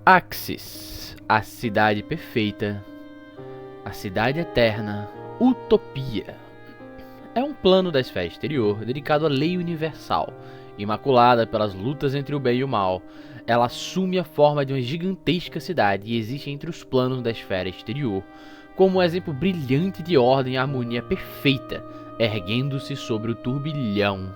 Axis, a cidade perfeita, a cidade eterna, utopia. É um plano da esfera exterior dedicado à lei universal. Imaculada pelas lutas entre o bem e o mal, ela assume a forma de uma gigantesca cidade e existe entre os planos da esfera exterior, como um exemplo brilhante de ordem e harmonia perfeita, erguendo-se sobre o turbilhão.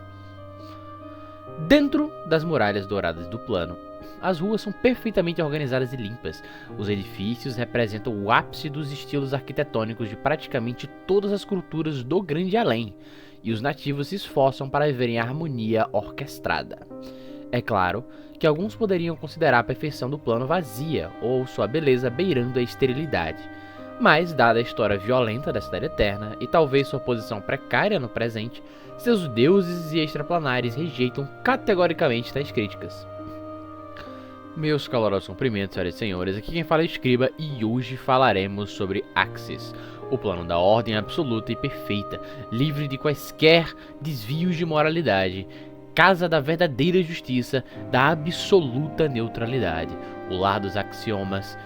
Dentro das muralhas douradas do plano, as ruas são perfeitamente organizadas e limpas. Os edifícios representam o ápice dos estilos arquitetônicos de praticamente todas as culturas do Grande Além, e os nativos se esforçam para viverem em harmonia orquestrada. É claro que alguns poderiam considerar a perfeição do plano vazia ou sua beleza beirando a esterilidade, mas, dada a história violenta da Cidade Eterna e talvez sua posição precária no presente, seus deuses e extraplanares rejeitam categoricamente tais críticas. Meus calorosos cumprimentos, senhoras e senhores, aqui quem fala é Escriba e hoje falaremos sobre Axis, o plano da ordem absoluta e perfeita, livre de quaisquer desvios de moralidade, casa da verdadeira justiça, da absoluta neutralidade, o lar dos axiomas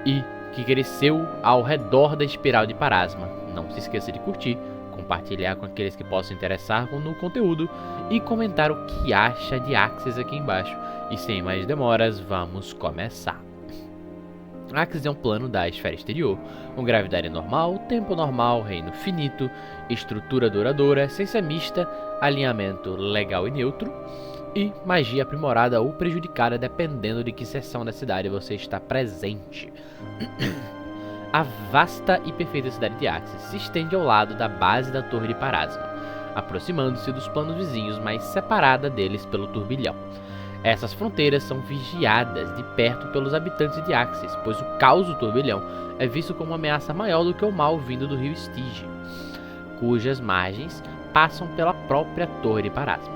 e que cresceu ao redor da espiral de Parasma. Não se esqueça de curtir, compartilhar com aqueles que possam interessar no conteúdo e comentar o que acha de Axis aqui embaixo. E sem mais demoras, vamos começar. Axis é um plano da esfera exterior, com gravidade normal, tempo normal, reino finito, estrutura duradoura, essência mista, alinhamento legal e neutro, e magia aprimorada ou prejudicada dependendo de que seção da cidade você está presente. A vasta e perfeita cidade de Axis se estende ao lado da base da Torre de Parasma, aproximando-se dos planos vizinhos, mas separada deles pelo turbilhão. Essas fronteiras são vigiadas de perto pelos habitantes de Axis, pois o caos do turbilhão é visto como uma ameaça maior do que o mal vindo do rio Stygia, cujas margens passam pela própria Torre de Parasma.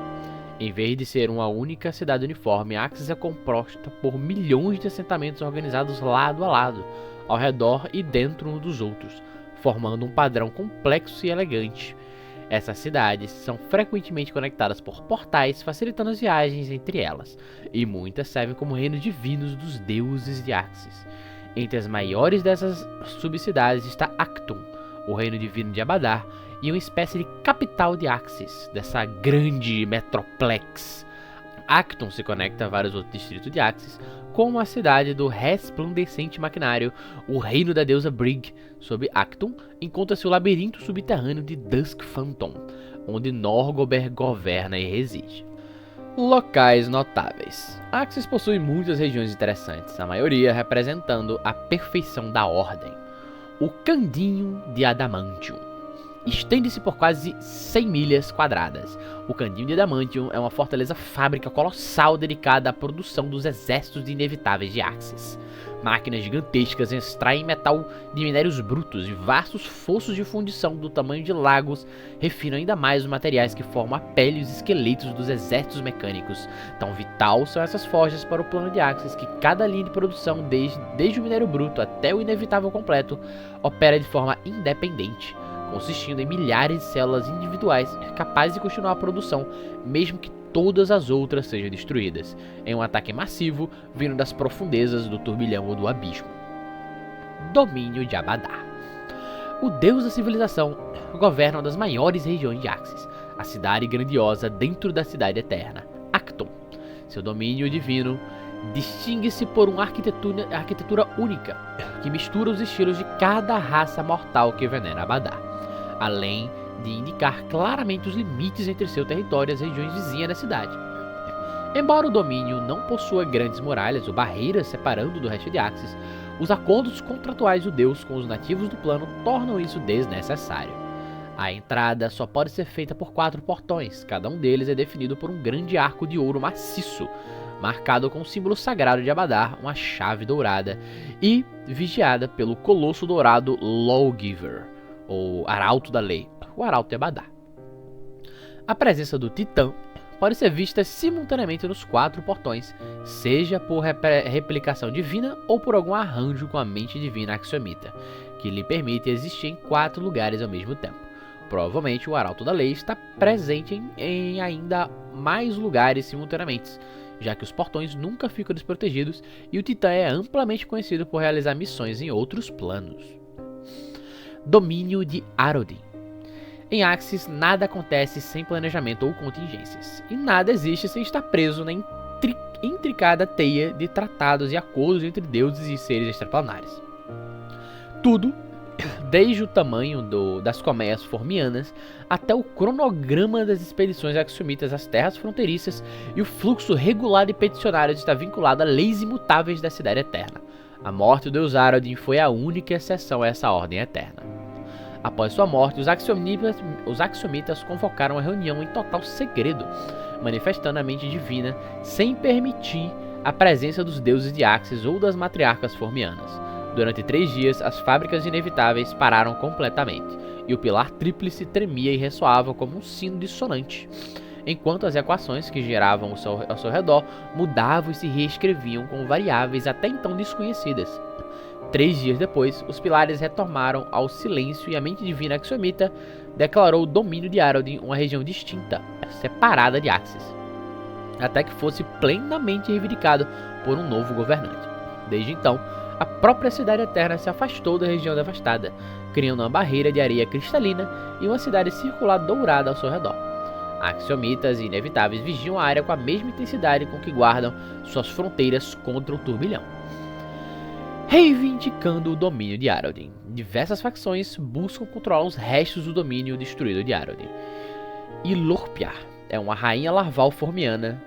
Em vez de ser uma única cidade uniforme, Axis é composta por milhões de assentamentos organizados lado a lado, ao redor e dentro uns dos outros, formando um padrão complexo e elegante. Essas cidades são frequentemente conectadas por portais, facilitando as viagens entre elas, e muitas servem como reinos divinos dos deuses de Axis. Entre as maiores dessas subcidades está Acton, o reino divino de Abadar, e uma espécie de capital de Axis, dessa grande metroplex. Acton se conecta a vários outros distritos de Axis, como a cidade do resplandecente maquinário, o reino da deusa Brigg. Sob Acton encontra-se o labirinto subterrâneo de Dusk Phantom, onde Norgober governa e reside. Locais notáveis. Axis possui muitas regiões interessantes, a maioria representando a perfeição da ordem. O Candinho de Adamantium estende-se por quase 100 milhas quadradas. O Candinho de Adamantium é uma fortaleza fábrica colossal dedicada à produção dos exércitos inevitáveis de Axis. Máquinas gigantescas extraem metal de minérios brutos e vastos fossos de fundição do tamanho de lagos refinam ainda mais os materiais que formam a pele e os esqueletos dos exércitos mecânicos. Tão vital são essas forjas para o plano de Axis que cada linha de produção, desde o minério bruto até o inevitável completo, opera de forma independente, consistindo em milhares de células individuais capazes de continuar a produção, mesmo que todas as outras sejam destruídas, em um ataque massivo vindo das profundezas do turbilhão ou do abismo. Domínio de Abadar. O deus da civilização governa uma das maiores regiões de Axis, a cidade grandiosa dentro da cidade eterna, Acton. Seu domínio divino distingue-se por uma arquitetura única, que mistura os estilos de cada raça mortal que venera Abadar, além de indicar claramente os limites entre seu território e as regiões vizinhas da cidade. Embora o domínio não possua grandes muralhas ou barreiras separando do resto de Axis, os acordos contratuais do deus com os nativos do plano tornam isso desnecessário. A entrada só pode ser feita por 4 portões, cada um deles é definido por um grande arco de ouro maciço, marcado com o símbolo sagrado de Abadar, uma chave dourada, e vigiada pelo colosso dourado Lawgiver, ou Arauto da Lei, o Arauto de Abadar. A presença do Titã pode ser vista simultaneamente nos 4 portões, seja por replicação divina ou por algum arranjo com a mente divina axiomita, que lhe permite existir em 4 lugares ao mesmo tempo. Provavelmente o Arauto da Lei está presente em ainda mais lugares simultaneamente, já que os portões nunca ficam desprotegidos e o Titã é amplamente conhecido por realizar missões em outros planos. Domínio de Arodin. Em Axis, nada acontece sem planejamento ou contingências, e nada existe sem estar preso na intricada teia de tratados e acordos entre deuses e seres extraplanares. Tudo, desde o tamanho das colmeias formianas até o cronograma das expedições axiomitas às terras fronteiriças e o fluxo regular de peticionários está vinculado a leis imutáveis da Cidade Eterna. A morte do deus Arodin foi a única exceção a essa ordem eterna. Após sua morte, os axiomitas convocaram uma reunião em total segredo, manifestando a mente divina sem permitir a presença dos deuses de Axis ou das matriarcas formianas. Durante 3 dias, as fábricas inevitáveis pararam completamente, e o pilar tríplice tremia e ressoava como um sino dissonante, enquanto as equações que giravam ao seu redor mudavam e se reescreviam com variáveis até então desconhecidas. 3 dias depois, os pilares retornaram ao silêncio e a mente divina axiomita declarou o domínio de Arodin uma região distinta, separada de Axis, até que fosse plenamente reivindicado por um novo governante. Desde então, a própria Cidade Eterna se afastou da região devastada, criando uma barreira de areia cristalina e uma cidade circular dourada ao seu redor. Axiomitas e inevitáveis vigiam a área com a mesma intensidade com que guardam suas fronteiras contra o turbilhão. Reivindicando o domínio de Arodin. Diversas facções buscam controlar os restos do domínio destruído de Arodin. Ilorpiar é uma rainha larval formiana.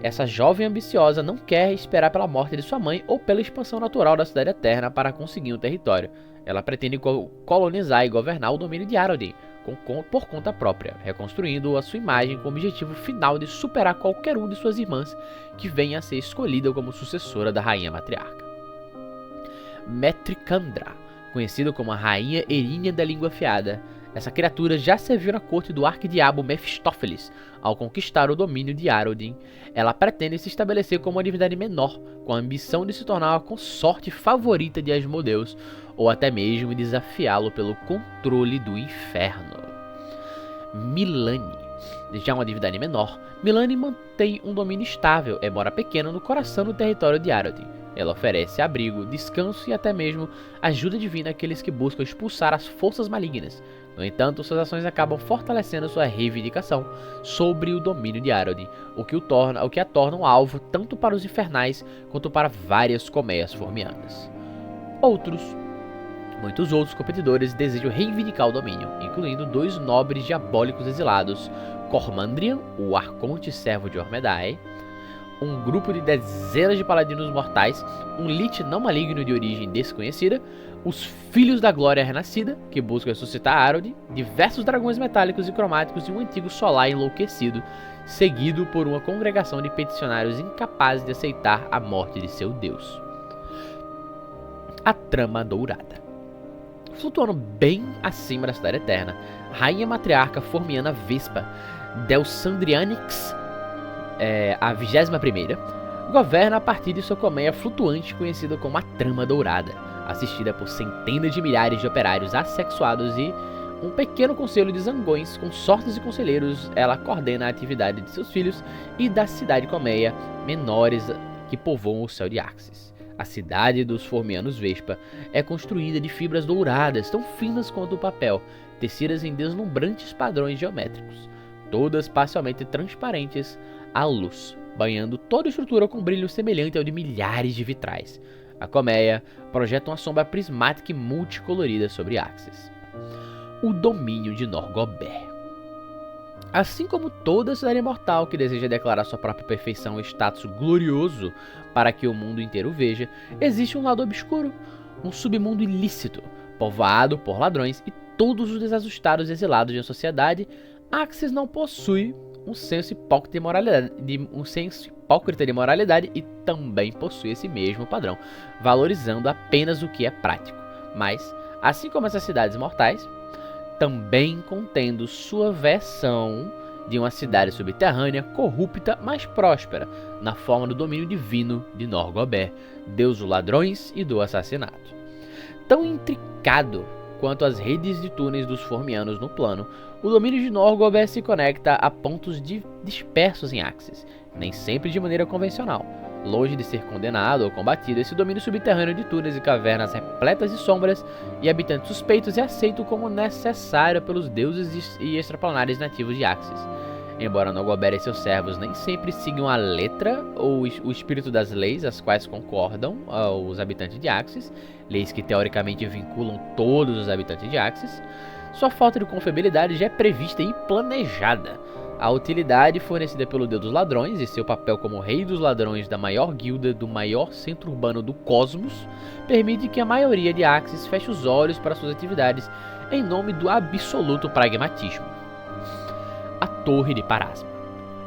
Essa jovem ambiciosa não quer esperar pela morte de sua mãe ou pela expansão natural da Cidade Eterna para conseguir um território. Ela pretende colonizar e governar o domínio de Arodin por conta própria, reconstruindo a sua imagem com o objetivo final de superar qualquer um de suas irmãs que venha a ser escolhida como sucessora da rainha matriarca. Metricandra, conhecida como a Rainha Erinha da Língua Afiada, essa criatura já serviu na corte do arquidiabo Mefistófeles. Ao conquistar o domínio de Arodin, ela pretende se estabelecer como uma divindade menor, com a ambição de se tornar a consorte favorita de Asmodeus, ou até mesmo desafiá-lo pelo controle do inferno. Milani. Já uma divindade menor, Milani mantém um domínio estável, embora pequeno, no coração do território de Arodin. Ela oferece abrigo, descanso e até mesmo ajuda divina àqueles que buscam expulsar as forças malignas. No entanto, suas ações acabam fortalecendo sua reivindicação sobre o domínio de Arodin, o que a torna um alvo tanto para os infernais quanto para várias colmeias formianas. Muitos outros competidores desejam reivindicar o domínio, incluindo 2 nobres diabólicos exilados, Cormandrian, o arconte servo de Ormedai, um grupo de dezenas de paladinos mortais, um lich não maligno de origem desconhecida, os Filhos da Glória Renascida, que buscam ressuscitar Arodin, diversos dragões metálicos e cromáticos e um antigo solar enlouquecido, seguido por uma congregação de peticionários incapazes de aceitar a morte de seu deus. A Trama Dourada. Flutuando bem acima da Cidade Eterna, Rainha Matriarca Formiana Vespa, Delsandrianix, a 21ª, governa a partir de sua colmeia flutuante conhecida como a Trama Dourada, assistida por centenas de milhares de operários assexuados e um pequeno conselho de zangões, consortes e conselheiros. Ela coordena a atividade de seus filhos e da cidade colmeia menores que povoam o céu de Axis. A cidade dos Formianos Vespa é construída de fibras douradas tão finas quanto o papel, tecidas em deslumbrantes padrões geométricos, todas parcialmente transparentes à luz, banhando toda a estrutura com brilho semelhante ao de milhares de vitrais. A colmeia projeta uma sombra prismática e multicolorida sobre Axis. O domínio de Norgober. Assim como toda cidade mortal que deseja declarar sua própria perfeição e status glorioso para que o mundo inteiro veja, existe um lado obscuro, um submundo ilícito, povoado por ladrões e todos os desajustados exilados de uma sociedade. Axis não possui um senso hipócrita de moralidade e também possui esse mesmo padrão, valorizando apenas o que é prático, mas, assim como essas cidades mortais, também contendo sua versão de uma cidade subterrânea corrupta, mas próspera, na forma do domínio divino de Norgober, deus dos ladrões e do assassinato. Tão intricado quanto as redes de túneis dos Formianos no plano, o domínio de Norgober se conecta a pontos dispersos em Axis, nem sempre de maneira convencional. Longe de ser condenado ou combatido, esse domínio subterrâneo de túneis e cavernas repletas de sombras e habitantes suspeitos é aceito como necessário pelos deuses e extraplanares nativos de Axis. Embora Nogobera e seus servos nem sempre sigam a letra ou o espírito das leis às quais concordam os habitantes de Axis, leis que teoricamente vinculam todos os habitantes de Axis, sua falta de confiabilidade já é prevista e planejada. A utilidade fornecida pelo Deus dos Ladrões e seu papel como rei dos ladrões da maior guilda do maior centro urbano do cosmos permite que a maioria de Axis feche os olhos para suas atividades em nome do absoluto pragmatismo. A Torre de Parasma.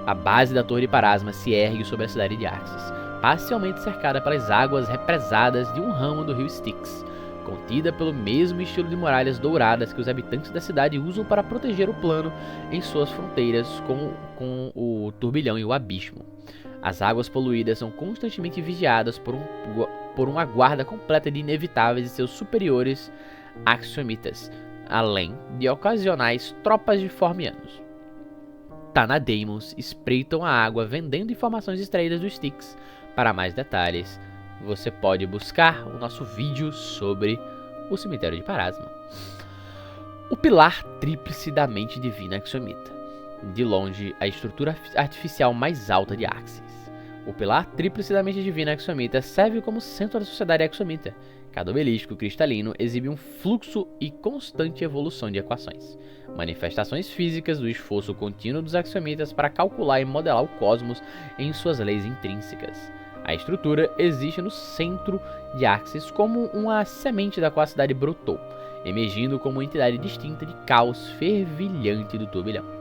A base da Torre de Parasma se ergue sobre a cidade de Axis, parcialmente cercada pelas águas represadas de um ramo do rio Styx, contida pelo mesmo estilo de muralhas douradas que os habitantes da cidade usam para proteger o plano em suas fronteiras com o turbilhão e o abismo. As águas poluídas são constantemente vigiadas por uma guarda completa de inevitáveis e seus superiores axiomitas, além de ocasionais tropas de formianos. Tanadeimons espreitam a água vendendo informações extraídas do Styx. Para mais detalhes, você pode buscar o nosso vídeo sobre o cemitério de Parasma. O pilar tríplice da mente divina Axiomita. De longe, a estrutura artificial mais alta de Axis. O pilar tríplice da mente divina Axiomita serve como centro da sociedade Axiomita. Cada obelisco cristalino exibe um fluxo e constante evolução de equações, manifestações físicas do esforço contínuo dos axiomitas para calcular e modelar o cosmos em suas leis intrínsecas. A estrutura existe no centro de Axis como uma semente da qual a cidade brotou, emergindo como uma entidade distinta de caos fervilhante do turbilhão.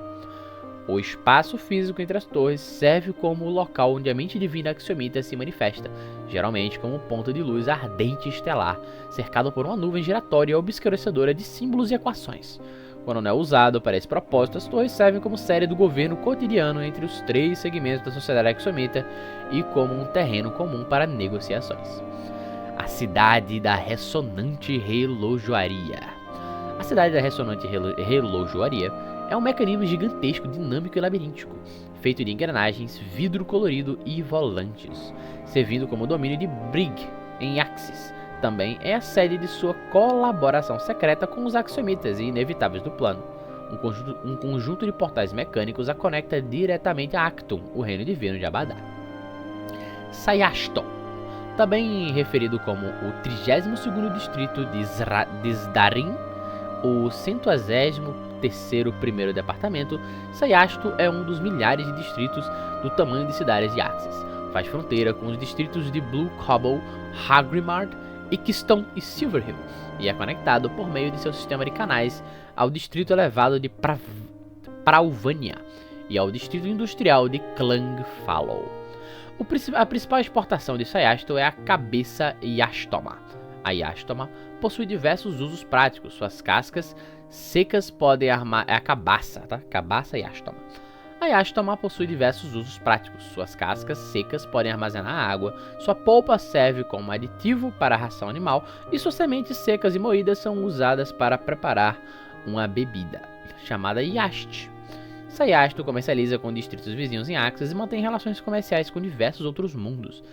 O espaço físico entre as torres serve como o local onde a mente divina axiomita se manifesta, geralmente como um ponto de luz ardente e estelar, cercado por uma nuvem giratória obscurecedora de símbolos e equações. Quando não é usado para esse propósito, as torres servem como sede do governo cotidiano entre os três segmentos da sociedade axiomita e como um terreno comum para negociações. A cidade da ressonante relojoaria. A cidade da ressonante relojoaria é um mecanismo gigantesco, dinâmico e labiríntico, feito de engrenagens, vidro colorido e volantes, servindo como domínio de Brig em Axis. Também é a sede de sua colaboração secreta com os axiomitas e inevitáveis do plano. Um conjunto de portais mecânicos a conecta diretamente a Actum, o reino divino de Abadá. Sayashto, também referido como o 32º distrito de Sdarin, o 113º primeiro departamento, Sayashto é um dos milhares de distritos do tamanho de cidades de Axis. Faz fronteira com os distritos de Blue Cobble, Hagrimard, Ikiston e Silverhill, e é conectado por meio de seu sistema de canais ao distrito elevado de Prauvania e ao distrito industrial de Klangfallow. A principal exportação de Sayashto é a cabeça Yastoma. A Yastoma possui diversos usos práticos. Suas cascas secas podem armar... É a cabaça, tá? Cabaça Yastoma. A Yastoma possui diversos usos práticos. Suas cascas secas podem armazenar água, sua polpa serve como aditivo para a ração animal e suas sementes secas e moídas são usadas para preparar uma bebida, chamada Yast. Sayashto comercializa com distritos vizinhos em Axis e mantém relações comerciais com diversos outros mundos.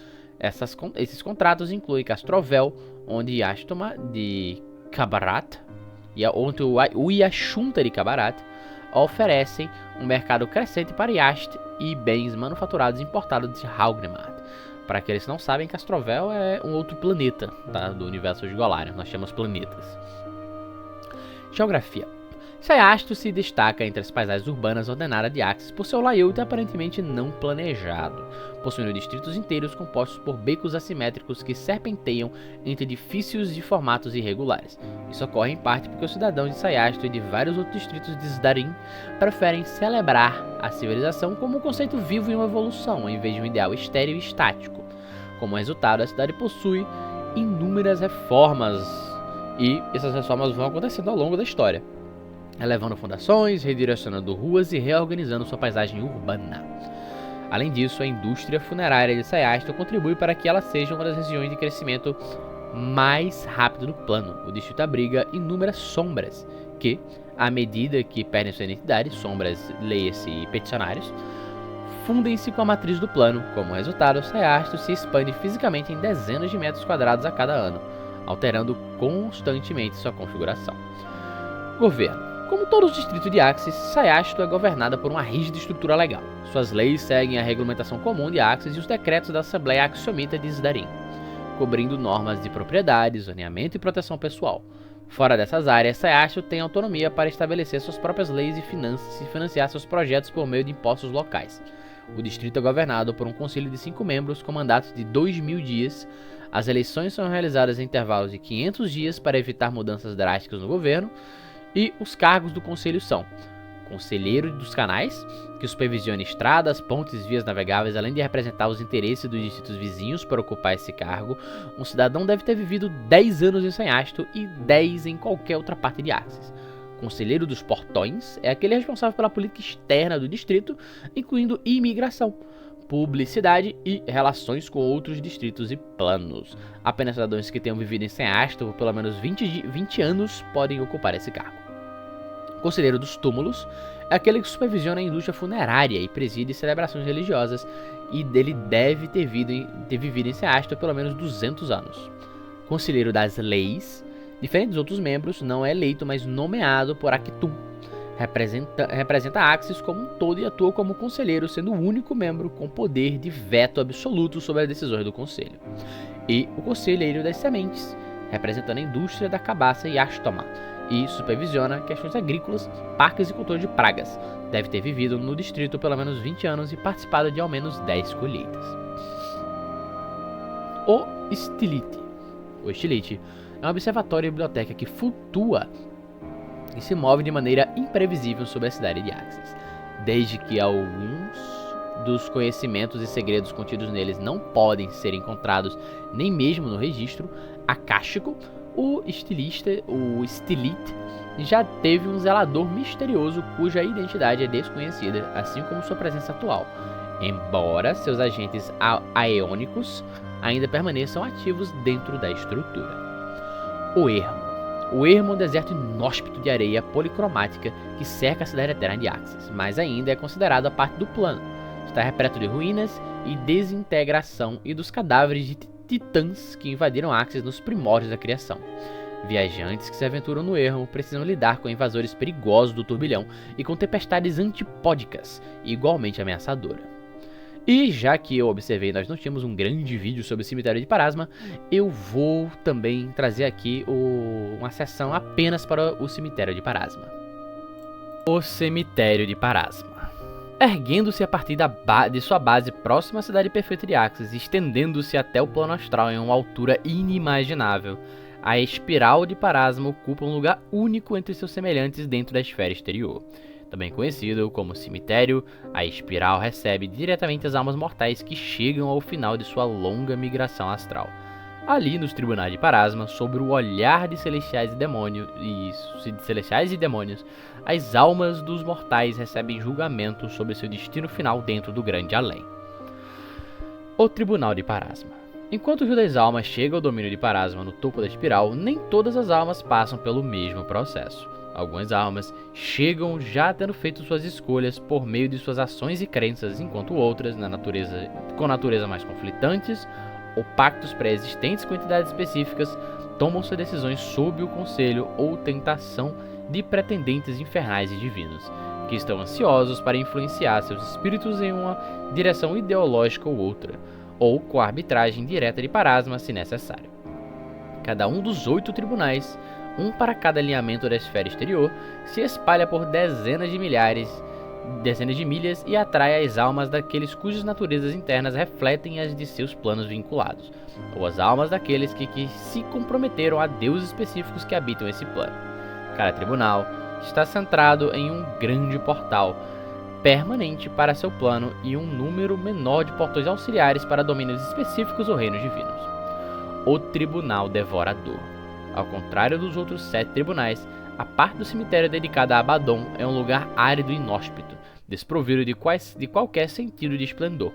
Esses contratos incluem Castrovel, onde Yastoma de Kabarat e onde o Yashunta de Kabarat oferecem um mercado crescente para Yast e bens manufaturados importados de Haugnemand. Para aqueles que não sabem, Castrovel é um outro planeta, tá, do universo de Golarion. Nós chamamos planetas. Geografia. Sayashto se destaca entre as paisagens urbanas ordenadas de Axis por seu layout aparentemente não planejado, possuindo distritos inteiros compostos por becos assimétricos que serpenteiam entre edifícios de formatos irregulares. Isso ocorre em parte porque os cidadãos de Sayashto e de vários outros distritos de Sdarin preferem celebrar a civilização como um conceito vivo e uma evolução, em vez de um ideal estéril e estático. Como resultado, a cidade possui inúmeras reformas, e essas reformas vão acontecendo ao longo da história, elevando fundações, redirecionando ruas e reorganizando sua paisagem urbana. Além disso, a indústria funerária de Sayashto contribui para que ela seja uma das regiões de crescimento mais rápido do plano. O distrito abriga inúmeras sombras que, à medida que perdem sua identidade, sombras, leia-se peticionários, fundem-se com a matriz do plano. Como resultado, Sayastre se expande fisicamente em dezenas de metros quadrados a cada ano, alterando constantemente sua configuração. Governo. Como todos os distritos de Axis, Sayastre é governada por uma rígida estrutura legal. Suas leis seguem a regulamentação comum de Axis e os decretos da Assembleia Axiomita de Zdarim, cobrindo normas de propriedade, zoneamento e proteção pessoal. Fora dessas áreas, Sayastre tem autonomia para estabelecer suas próprias leis e financiar seus projetos por meio de impostos locais. O distrito é governado por um conselho de 5 membros com mandatos de 2.000 dias. As eleições são realizadas em intervalos de 500 dias para evitar mudanças drásticas no governo. E os cargos do conselho são: conselheiro dos canais, que supervisiona estradas, pontes e vias navegáveis, além de representar os interesses dos distritos vizinhos. Para ocupar esse cargo, um cidadão deve ter vivido 10 anos em Sayastre e 10 em qualquer outra parte de Axis. Conselheiro dos portões é aquele responsável pela política externa do distrito, incluindo imigração, publicidade e relações com outros distritos e planos. Apenas cidadãos que tenham vivido em Sayastre por pelo menos 20 anos podem ocupar esse cargo. Conselheiro dos túmulos é aquele que supervisiona a indústria funerária e preside celebrações religiosas, e dele deve ter vivido em Sayastre por pelo menos 200 anos. Conselheiro das leis, diferente dos outros membros, não é eleito, mas nomeado por Aktum. Representa Axis como um todo e atua como conselheiro, sendo o único membro com poder de veto absoluto sobre as decisões do conselho. E o conselheiro das sementes, representando a indústria da cabaça e Ashtoma, e supervisiona questões agrícolas, parques e controle de pragas. Deve ter vivido no distrito pelo menos 20 anos e participado de ao menos 10 colheitas. O Stilite. O Stilite é um observatório e biblioteca que flutua e se move de maneira imprevisível sobre a cidade de Axis. Desde que alguns dos conhecimentos e segredos contidos neles não podem ser encontrados nem mesmo no registro acástico, o Stilite já teve um zelador misterioso cuja identidade é desconhecida, assim como sua presença atual, embora seus agentes aeônicos ainda permaneçam ativos dentro da estrutura. O Ermo. O Ermo é um deserto inóspito de areia policromática que cerca a cidade eterna de Axis, mas ainda é considerado a parte do plano. Está repleto de ruínas e desintegração e dos cadáveres de titãs que invadiram Axis nos primórdios da criação. Viajantes que se aventuram no Ermo precisam lidar com invasores perigosos do turbilhão e com tempestades antipódicas igualmente ameaçadoras. E já que eu observei, nós não tínhamos um grande vídeo sobre o cemitério de Parasma, eu vou também trazer aqui uma seção apenas para o cemitério de Parasma. O cemitério de Parasma. Erguendo-se a partir de sua base próxima à cidade perfeita de Axis, estendendo-se até o plano astral em uma altura inimaginável, a espiral de Parasma ocupa um lugar único entre seus semelhantes dentro da esfera exterior. Também conhecido como cemitério, a espiral recebe diretamente as almas mortais que chegam ao final de sua longa migração astral. Ali nos tribunais de Parasma, sob o olhar de celestiais e demônios, as almas dos mortais recebem julgamento sobre seu destino final dentro do grande além. O Tribunal de Parasma. Enquanto o rio das almas chega ao domínio de Parasma no topo da espiral, nem todas as almas passam pelo mesmo processo. Algumas almas chegam já tendo feito suas escolhas por meio de suas ações e crenças, enquanto outras, com natureza mais conflitantes ou pactos pré-existentes com entidades específicas, tomam suas decisões sob o conselho ou tentação de pretendentes infernais e divinos, que estão ansiosos para influenciar seus espíritos em uma direção ideológica ou outra, ou com a arbitragem direta de Parasma, se necessário. Cada um dos 8 tribunais, um para cada alinhamento da esfera exterior, se espalha por dezenas de milhas e atrai as almas daqueles cujas naturezas internas refletem as de seus planos vinculados, ou as almas daqueles que se comprometeram a deuses específicos que habitam esse plano. Cada tribunal está centrado em um grande portal permanente para seu plano e um número menor de portões auxiliares para domínios específicos ou reinos divinos. O Tribunal Devorador. Ao contrário dos outros 7 tribunais, a parte do cemitério dedicada a Abaddon é um lugar árido e inóspito, desprovido de qualquer sentido de esplendor,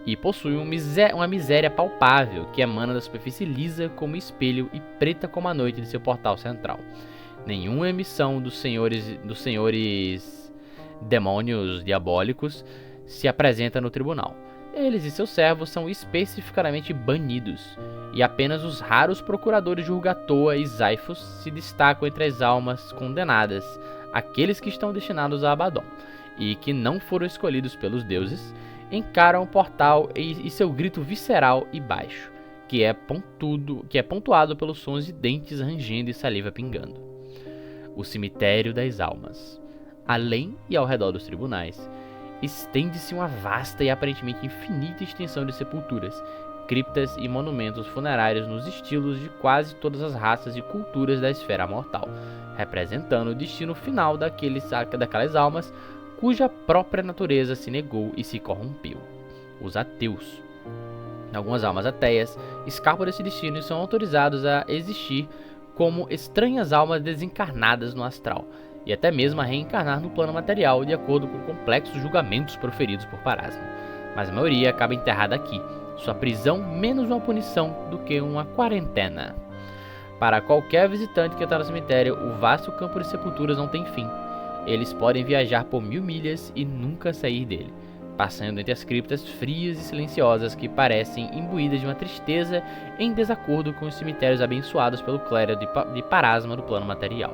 e possui uma miséria palpável que emana da superfície lisa como espelho e preta como a noite de seu portal central. Nenhuma emissão dos senhores demônios diabólicos se apresenta no tribunal. Eles e seus servos são especificamente banidos, e apenas os raros procuradores de Urgatoa e Zyphos se destacam entre as almas condenadas, aqueles que estão destinados a Abaddon, e que não foram escolhidos pelos deuses, encaram o portal e seu grito visceral e baixo, que é pontuado pelos sons de dentes rangendo e saliva pingando. O cemitério das almas. Além e ao redor dos tribunais, estende-se uma vasta e aparentemente infinita extensão de sepulturas, criptas e monumentos funerários nos estilos de quase todas as raças e culturas da esfera mortal, representando o destino final daquelas almas cuja própria natureza se negou e se corrompeu. Os ateus. Algumas almas ateias escapam desse destino e são autorizados a existir como estranhas almas desencarnadas no astral, e até mesmo a reencarnar no plano material de acordo com complexos julgamentos proferidos por Parasma. Mas a maioria acaba enterrada aqui, sua prisão menos uma punição do que uma quarentena. Para qualquer visitante que está no cemitério, o vasto campo de sepulturas não tem fim. Eles podem viajar por 1000 milhas e nunca sair dele, passando entre as criptas frias e silenciosas que parecem imbuídas de uma tristeza em desacordo com os cemitérios abençoados pelo clero de Parasma do plano material.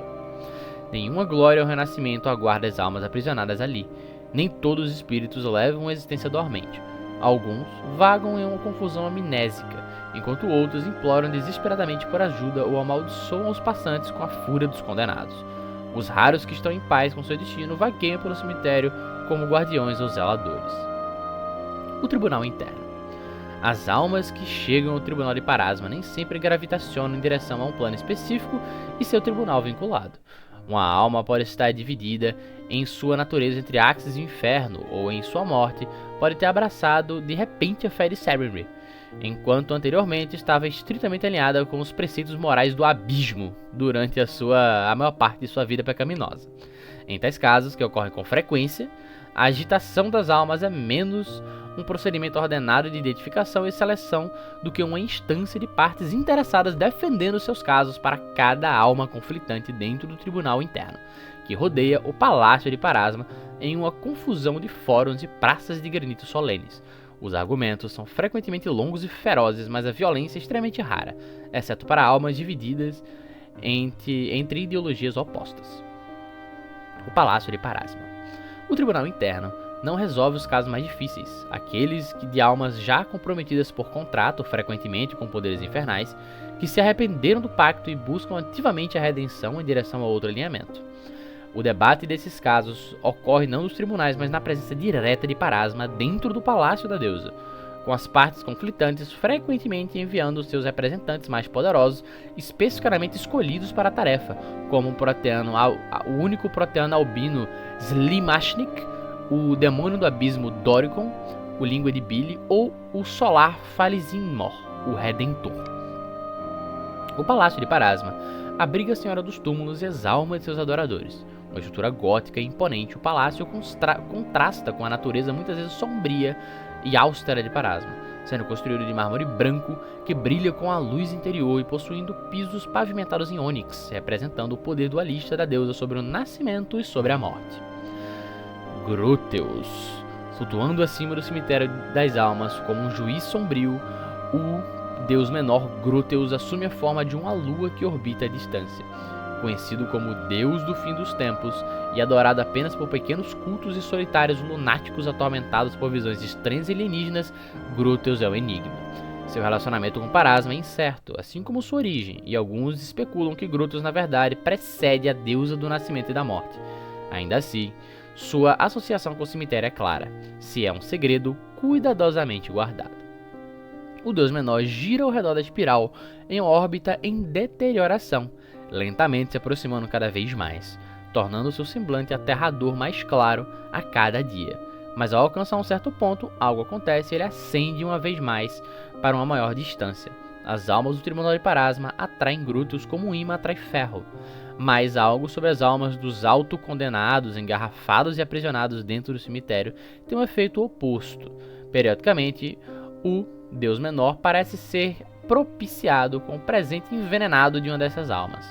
Nenhuma glória ou renascimento aguarda as almas aprisionadas ali. Nem todos os espíritos levam uma existência dormente. Alguns vagam em uma confusão amnésica, enquanto outros imploram desesperadamente por ajuda ou amaldiçoam os passantes com a fúria dos condenados. Os raros que estão em paz com seu destino vagueiam pelo cemitério como guardiões ou zeladores. O Tribunal Interno. As almas que chegam ao Tribunal de Parasma nem sempre gravitacionam em direção a um plano específico e seu tribunal vinculado. Uma alma pode estar dividida em sua natureza entre Axis e o Inferno, ou em sua morte pode ter abraçado de repente a fé de Sarenrae, enquanto anteriormente estava estritamente alinhada com os preceitos morais do abismo durante a maior parte de sua vida pecaminosa. Em tais casos, que ocorrem com frequência, a agitação das almas é menos um procedimento ordenado de identificação e seleção do que uma instância de partes interessadas defendendo seus casos para cada alma conflitante dentro do tribunal interno, que rodeia o Palácio de Parasma em uma confusão de fóruns e praças de granito solenes. Os argumentos são frequentemente longos e ferozes, mas a violência é extremamente rara, exceto para almas divididas entre ideologias opostas. O Palácio de Parasma. O Tribunal Interno não resolve os casos mais difíceis, aqueles de almas já comprometidas por contrato, frequentemente com poderes infernais, que se arrependeram do pacto e buscam ativamente a redenção em direção a outro alinhamento. O debate desses casos ocorre não nos tribunais, mas na presença direta de Parasma dentro do Palácio da Deusa, com as partes conflitantes frequentemente enviando seus representantes mais poderosos, especificamente escolhidos para a tarefa, como o único proteano albino Slimashnik, o demônio do abismo Doricon, o língua de Billy, ou o solar Falizinmor, o Redentor. O Palácio de Parasma abriga a Senhora dos Túmulos e as almas de seus adoradores. Uma estrutura gótica e imponente, o palácio contrasta com a natureza muitas vezes sombria e austera de Parasma, sendo construído de mármore branco que brilha com a luz interior e possuindo pisos pavimentados em ônix, representando o poder dualista da deusa sobre o nascimento e sobre a morte. Grúteos. Flutuando acima do cemitério das almas como um juiz sombrio, o deus menor Grúteos assume a forma de uma lua que orbita a distância. Conhecido como Deus do fim dos tempos e adorado apenas por pequenos cultos e solitários lunáticos atormentados por visões estranhas e alienígenas, Grúteos é um enigma. Seu relacionamento com Parasma é incerto, assim como sua origem, e alguns especulam que Grúteos na verdade precede a deusa do nascimento e da morte. Ainda assim, sua associação com o cemitério é clara, se é um segredo cuidadosamente guardado. O deus menor gira ao redor da espiral em uma órbita em deterioração, lentamente se aproximando cada vez mais, tornando seu semblante aterrador mais claro a cada dia. Mas ao alcançar um certo ponto, algo acontece e ele ascende uma vez mais para uma maior distância. As almas do Tribunal de Parasma atraem Grúteos como um imã atrai ferro, mas algo sobre as almas dos autocondenados, engarrafados e aprisionados dentro do cemitério tem um efeito oposto. Periodicamente, o Deus menor parece ser propiciado com o presente envenenado de uma dessas almas,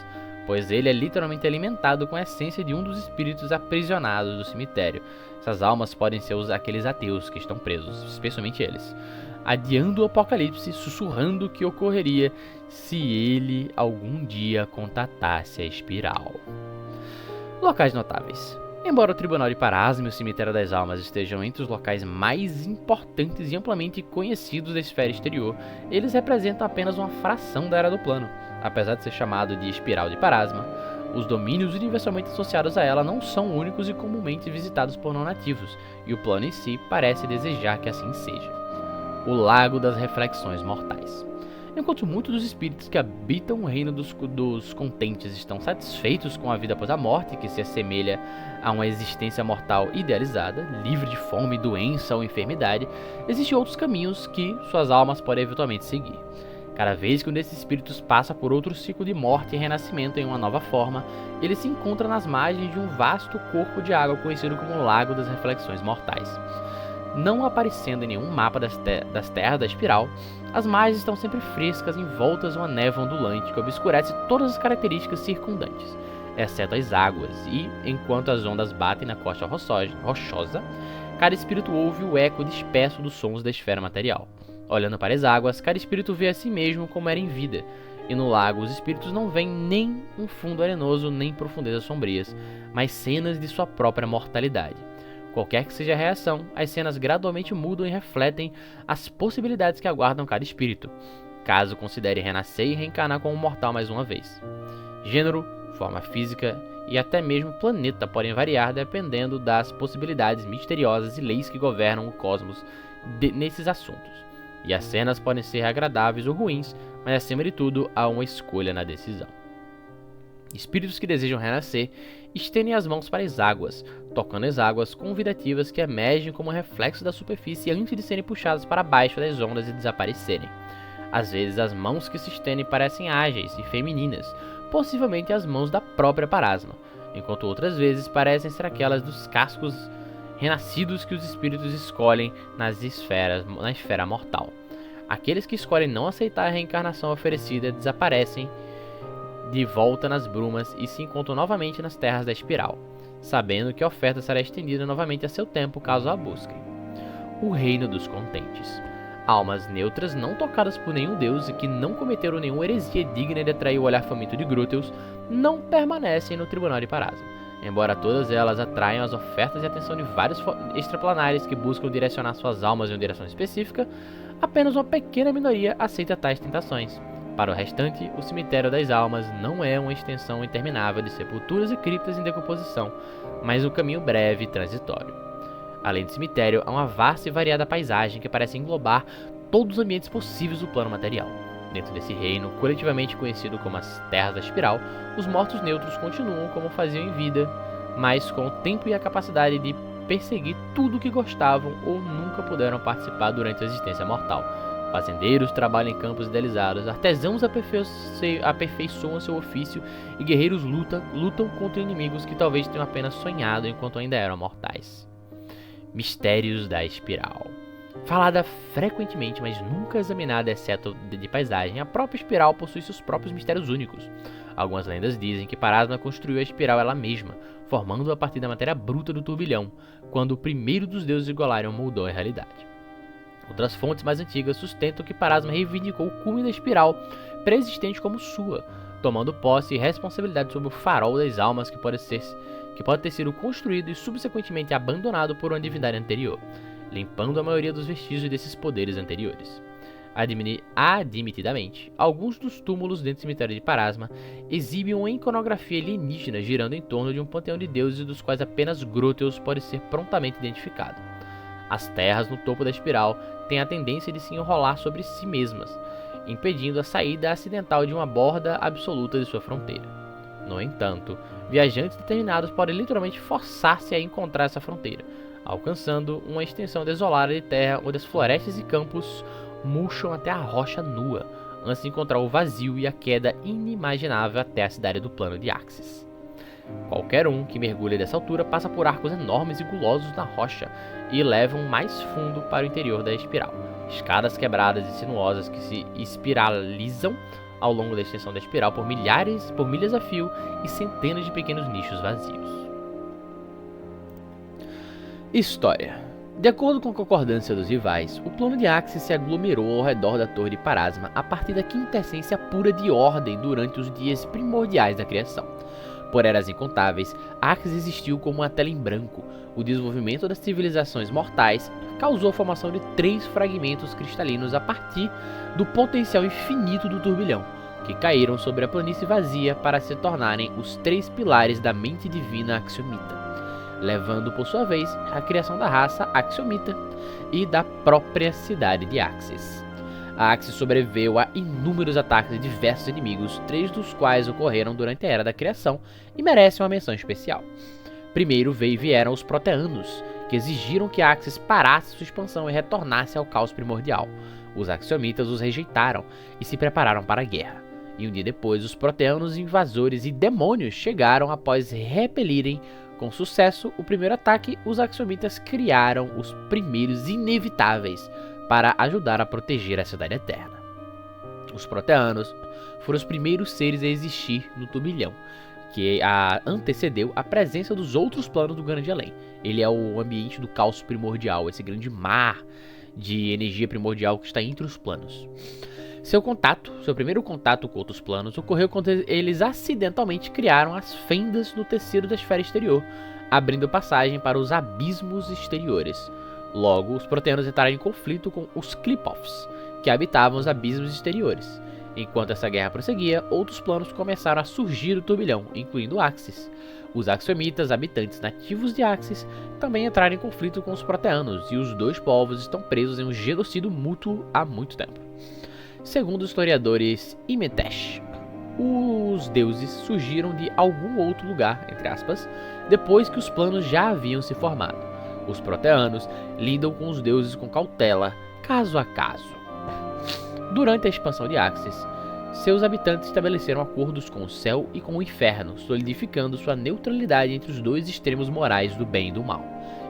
pois ele é literalmente alimentado com a essência de um dos espíritos aprisionados do cemitério, Essas almas podem ser aqueles ateus que estão presos, especialmente eles, adiando o apocalipse, sussurrando o que ocorreria se ele algum dia contatasse a espiral. Locais notáveis. Embora o Tribunal de Parasma e o Cemitério das Almas estejam entre os locais mais importantes e amplamente conhecidos da esfera exterior, eles representam apenas uma fração da Era do Plano. Apesar de ser chamado de Espiral de Parasma, os domínios universalmente associados a ela não são únicos e comumente visitados por não-nativos, e o plano em si parece desejar que assim seja. O Lago das Reflexões Mortais. Enquanto muitos dos espíritos que habitam o reino dos contentes estão satisfeitos com a vida após a morte, que se assemelha a uma existência mortal idealizada, livre de fome, doença ou enfermidade, existem outros caminhos que suas almas podem eventualmente seguir. Cada vez que um desses espíritos passa por outro ciclo de morte e renascimento em uma nova forma, ele se encontra nas margens de um vasto corpo de água conhecido como o Lago das Reflexões Mortais. Não aparecendo em nenhum mapa das terras da espiral, as margens estão sempre frescas envoltas de uma névoa ondulante que obscurece todas as características circundantes, exceto as águas, e, enquanto as ondas batem na costa rochosa, cada espírito ouve o eco disperso dos sons da esfera material. Olhando para as águas, cada espírito vê a si mesmo como era em vida, e no lago os espíritos não veem nem um fundo arenoso nem profundezas sombrias, mas cenas de sua própria mortalidade. Qualquer que seja a reação, as cenas gradualmente mudam e refletem as possibilidades que aguardam cada espírito, caso considere renascer e reencarnar como mortal mais uma vez. Gênero, forma física e até mesmo planeta podem variar dependendo das possibilidades misteriosas e leis que governam o cosmos nesses assuntos. E as cenas podem ser agradáveis ou ruins, mas acima de tudo há uma escolha na decisão. Espíritos que desejam renascer estendem as mãos para as águas, tocando as águas convidativas que emergem como reflexo da superfície antes de serem puxadas para baixo das ondas e desaparecerem. Às vezes as mãos que se estendem parecem ágeis e femininas, possivelmente as mãos da própria Parasma, enquanto outras vezes parecem ser aquelas dos cascos renascidos que os espíritos escolhem na esfera mortal. Aqueles que escolhem não aceitar a reencarnação oferecida desaparecem de volta nas brumas e se encontram novamente nas terras da espiral, sabendo que a oferta será estendida novamente a seu tempo caso a busquem. O Reino dos Contentes. Almas neutras não tocadas por nenhum deus e que não cometeram nenhuma heresia digna de atrair o olhar faminto de Grúteus não permanecem no Tribunal de Parasma. Embora todas elas atraiam as ofertas e atenção de vários extraplanares que buscam direcionar suas almas em uma direção específica, apenas uma pequena minoria aceita tais tentações. Para o restante, o Cemitério das Almas não é uma extensão interminável de sepulturas e criptas em decomposição, mas um caminho breve e transitório. Além do cemitério, há uma vasta e variada paisagem que parece englobar todos os ambientes possíveis do plano material. Dentro desse reino, coletivamente conhecido como as Terras da Espiral, os mortos neutros continuam como faziam em vida, mas com o tempo e a capacidade de perseguir tudo o que gostavam ou nunca puderam participar durante a existência mortal. Fazendeiros trabalham em campos idealizados, artesãos aperfeiçoam seu ofício e guerreiros lutam contra inimigos que talvez tenham apenas sonhado enquanto ainda eram mortais. Mistérios da Espiral. Falada frequentemente, mas nunca examinada exceto de paisagem, a própria espiral possui seus próprios mistérios únicos. Algumas lendas dizem que Parasma construiu a espiral ela mesma, formando-a a partir da matéria bruta do turbilhão, quando o primeiro dos deuses igualaram moldou a realidade. Outras fontes mais antigas sustentam que Parasma reivindicou o cume da espiral, pré-existente como sua, tomando posse e responsabilidade sobre o farol das almas que pode ter sido construído e subsequentemente abandonado por uma divindade anterior, limpando a maioria dos vestígios desses poderes anteriores. Admitidamente, alguns dos túmulos dentro do cemitério de Parasma exibem uma iconografia alienígena girando em torno de um panteão de deuses dos quais apenas Grúteus pode ser prontamente identificado. As terras no topo da espiral têm a tendência de se enrolar sobre si mesmas, impedindo a saída acidental de uma borda absoluta de sua fronteira. No entanto, viajantes determinados podem literalmente forçar-se a encontrar essa fronteira, alcançando uma extensão desolada de terra onde as florestas e campos murcham até a rocha nua, antes de encontrar o vazio e a queda inimaginável até a cidade do plano de Axis. Qualquer um que mergulhe dessa altura passa por arcos enormes e gulosos na rocha e levam mais fundo para o interior da espiral. Escadas quebradas e sinuosas que se espiralizam ao longo da extensão da espiral por milhas a fio e centenas de pequenos nichos vazios. História. De acordo com a concordância dos rivais, o plano de Axis se aglomerou ao redor da Torre de Parasma a partir da quintessência pura de ordem durante os dias primordiais da criação. Por eras incontáveis, Axis existiu como uma tela em branco. O desenvolvimento das civilizações mortais causou a formação de 3 fragmentos cristalinos a partir do potencial infinito do turbilhão, que caíram sobre a planície vazia para se tornarem os 3 pilares da mente divina axiomita, levando por sua vez à criação da raça axiomita e da própria cidade de Axis. A Axis sobreviveu a inúmeros ataques de diversos inimigos, 3 dos quais ocorreram durante a Era da Criação e merecem uma menção especial. Primeiro vieram os Proteanos, que exigiram que a Axis parasse sua expansão e retornasse ao caos primordial. Os Axiomitas os rejeitaram e se prepararam para a guerra. E um dia depois, os Proteanos, invasores e demônios chegaram após repelirem com sucesso o primeiro ataque. Os Axiomitas criaram os primeiros inevitáveis para ajudar a proteger a Cidade Eterna. Os Proteanos foram os primeiros seres a existir no turbilhão, que antecedeu a presença dos outros planos do Grande Além. Ele é o ambiente do caos primordial, esse grande mar de energia primordial que está entre os planos. Seu primeiro contato com outros planos ocorreu quando eles acidentalmente criaram as fendas no tecido da esfera exterior, abrindo passagem para os abismos exteriores. Logo, os Proteanos entraram em conflito com os Qlipoths, que habitavam os abismos exteriores. Enquanto essa guerra prosseguia, outros planos começaram a surgir do turbilhão, incluindo Axis. Os Axiomitas, habitantes nativos de Axis, também entraram em conflito com os Proteanos, e os 2 povos estão presos em um genocídio mútuo há muito tempo. Segundo os historiadores Imetesh, os deuses surgiram de algum outro lugar, entre aspas, depois que os planos já haviam se formado. Os Proteanos lidam com os deuses com cautela, caso a caso. Durante a expansão de Axis, seus habitantes estabeleceram acordos com o céu e com o inferno, solidificando sua neutralidade entre os 2 extremos morais do bem e do mal.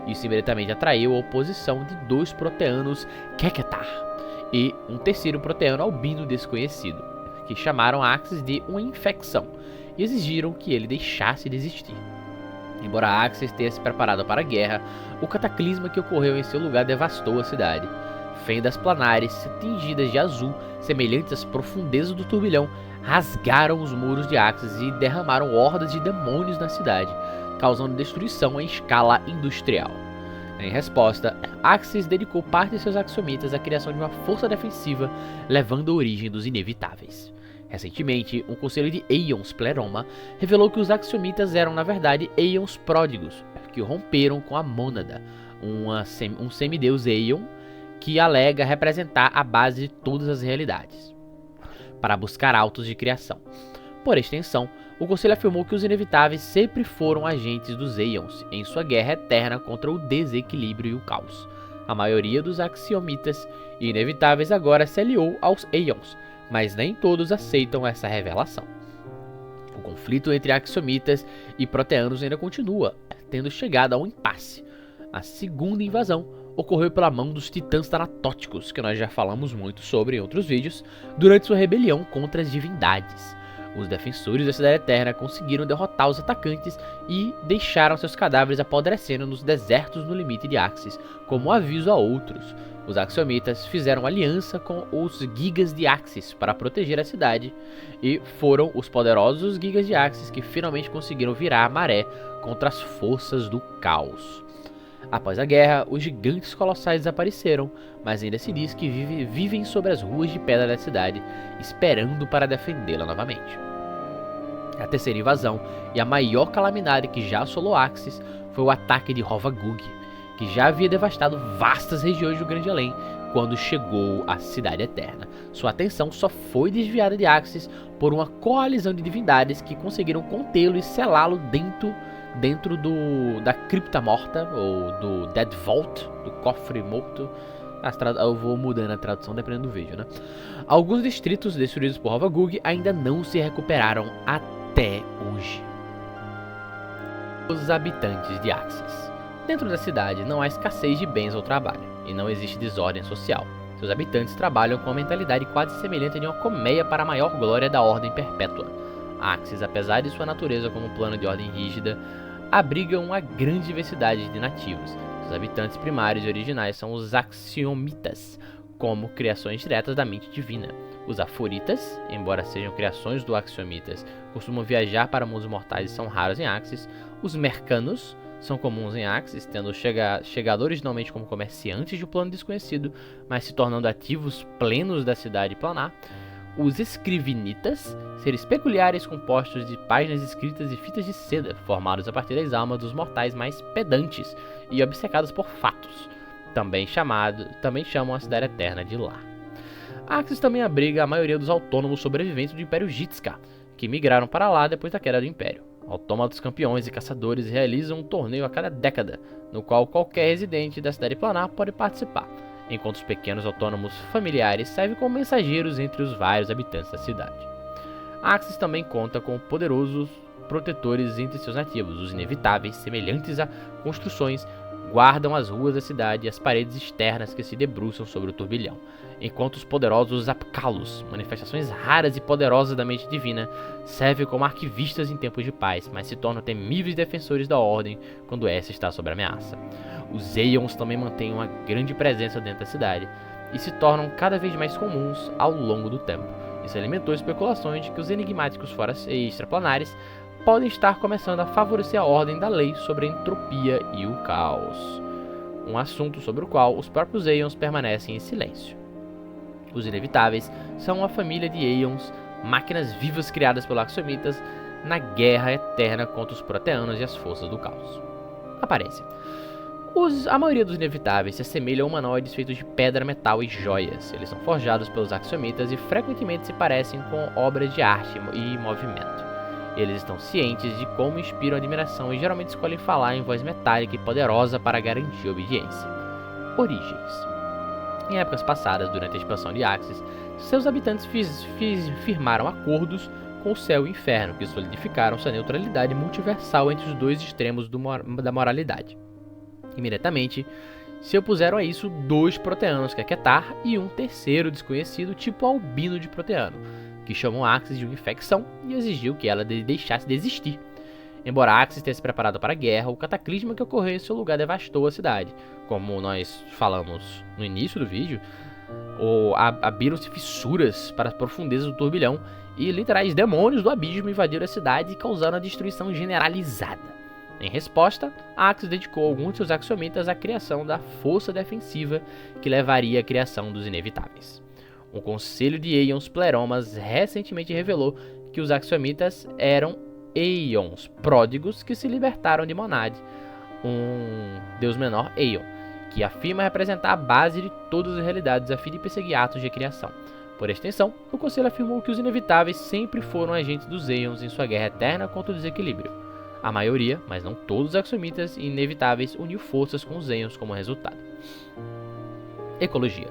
Isso imediatamente atraiu a oposição de 2 Proteanos Kekketar e um terceiro Proteano albino desconhecido, que chamaram Axis de uma infecção e exigiram que ele deixasse de existir. Embora Axis tenha se preparado para a guerra, o cataclisma que ocorreu em seu lugar devastou a cidade. Fendas planares, tingidas de azul, semelhantes às profundezas do turbilhão, rasgaram os muros de Axis e derramaram hordas de demônios na cidade, causando destruição em escala industrial. Em resposta, Axis dedicou parte de seus axiomitas à criação de uma força defensiva, levando a origem dos inevitáveis. Recentemente, um conselho de Aeons Pleroma revelou que os axiomitas eram, na verdade, Aeons pródigos, que romperam com a Mônada, um semideus Aeon, que alega representar a base de todas as realidades, para buscar autos de criação. Por extensão, o Conselho afirmou que os inevitáveis sempre foram agentes dos Aeons em sua guerra eterna contra o desequilíbrio e o caos. A maioria dos axiomitas inevitáveis agora se aliou aos Aeons, mas nem todos aceitam essa revelação. O conflito entre axiomitas e proteanos ainda continua, tendo chegado a um impasse. A segunda invasão ocorreu pela mão dos titãs tanatóticos, que nós já falamos muito sobre em outros vídeos, durante sua rebelião contra as divindades. Os defensores da Cidade Eterna conseguiram derrotar os atacantes e deixaram seus cadáveres apodrecendo nos desertos no limite de Axis, como aviso a outros. Os axiomitas fizeram aliança com os Gigas de Axis para proteger a cidade, e foram os poderosos Gigas de Axis que finalmente conseguiram virar a maré contra as forças do caos. Após a guerra, os gigantes colossais desapareceram, mas ainda se diz que vivem sobre as ruas de pedra da cidade, esperando para defendê-la novamente. A terceira invasão, e a maior calamidade que já assolou Axis, foi o ataque de Hovagug, que já havia devastado vastas regiões do Grande Além quando chegou à Cidade Eterna. Sua atenção só foi desviada de Axis por uma coalizão de divindades que conseguiram contê-lo e selá-lo dentro da Cripta Morta, ou do Dead Vault, do Cofre Morto. Eu vou mudando a tradução dependendo do vídeo, né? Alguns distritos destruídos por Hovagug ainda não se recuperaram até hoje. Os habitantes de Axis. Dentro da cidade não há escassez de bens ou trabalho, e não existe desordem social. Seus habitantes trabalham com uma mentalidade quase semelhante a uma colmeia para a maior glória da ordem perpétua. Axis, apesar de sua natureza como plano de ordem rígida, abriga uma grande diversidade de nativos. Seus Os habitantes primários e originais são os Axiomitas, como criações diretas da mente divina. Os Aforitas, embora sejam criações do Axiomitas, costumam viajar para mundos mortais e são raros em Axis. Os Mercanos são comuns em Axis, tendo chegado originalmente como comerciantes de um plano desconhecido, mas se tornando ativos plenos da cidade planar. Os Escrivinitas, seres peculiares compostos de páginas escritas e fitas de seda, formados a partir das almas dos mortais mais pedantes e obcecados por fatos, também chamam a Cidade Eterna de Lá. Axis também abriga a maioria dos autônomos sobreviventes do Império Jitska, que migraram para lá depois da queda do Império. Autômatos campeões e caçadores realizam um torneio a cada década, no qual qualquer residente da cidade planar pode participar, enquanto os pequenos autônomos familiares servem como mensageiros entre os vários habitantes da cidade. Axis também conta com poderosos protetores entre seus nativos. Os inevitáveis, semelhantes a construções, guardam as ruas da cidade e as paredes externas que se debruçam sobre o turbilhão, enquanto os poderosos Apkalos, manifestações raras e poderosas da mente divina, servem como arquivistas em tempos de paz, mas se tornam temíveis defensores da ordem quando essa está sob ameaça. Os Aeons também mantêm uma grande presença dentro da cidade e se tornam cada vez mais comuns ao longo do tempo. Isso alimentou especulações de que os enigmáticos extraplanares podem estar começando a favorecer a ordem da lei sobre a entropia e o caos, um assunto sobre o qual os próprios Aeons permanecem em silêncio. Os Inevitáveis são uma família de Aeons, máquinas vivas criadas pelos Axiomitas na guerra eterna contra os Proteanos e as forças do caos. Aparência. A maioria dos Inevitáveis se assemelha a humanoides feitos de pedra, metal e joias. Eles são forjados pelos Axiomitas e frequentemente se parecem com obras de arte e movimento. Eles estão cientes de como inspiram admiração e geralmente escolhem falar em voz metálica e poderosa para garantir obediência. Origens. Em épocas passadas, durante a expansão de Axis, seus habitantes firmaram acordos com o céu e o inferno, que solidificaram sua neutralidade multiversal entre os dois extremos da moralidade. Imediatamente, se opuseram a isso dois proteanos, que é Ketar, e um terceiro desconhecido, tipo albino de proteano, que chamou Axis de uma infecção e exigiu que ela deixasse de existir. Embora Axis tenha se preparado para a guerra, o cataclisma que ocorreu em seu lugar devastou a cidade. Como nós falamos no início do vídeo, abriram-se fissuras para as profundezas do turbilhão e literais demônios do abismo invadiram a cidade e causaram a destruição generalizada. Em resposta, Axis dedicou alguns de seus axiomitas à criação da força defensiva que levaria à criação dos Inevitáveis. Um conselho de Aeons Pleromas recentemente revelou que os axiomitas eram Aeons pródigos que se libertaram de Monad, um deus menor Aeon, que afirma representar a base de todas as realidades a fim de perseguir atos de criação. Por extensão, o conselho afirmou que os Inevitáveis sempre foram agentes dos Aeons em sua guerra eterna contra o desequilíbrio. A maioria, mas não todos os axiomitas e Inevitáveis uniu forças com os Aeons como resultado. Ecologia.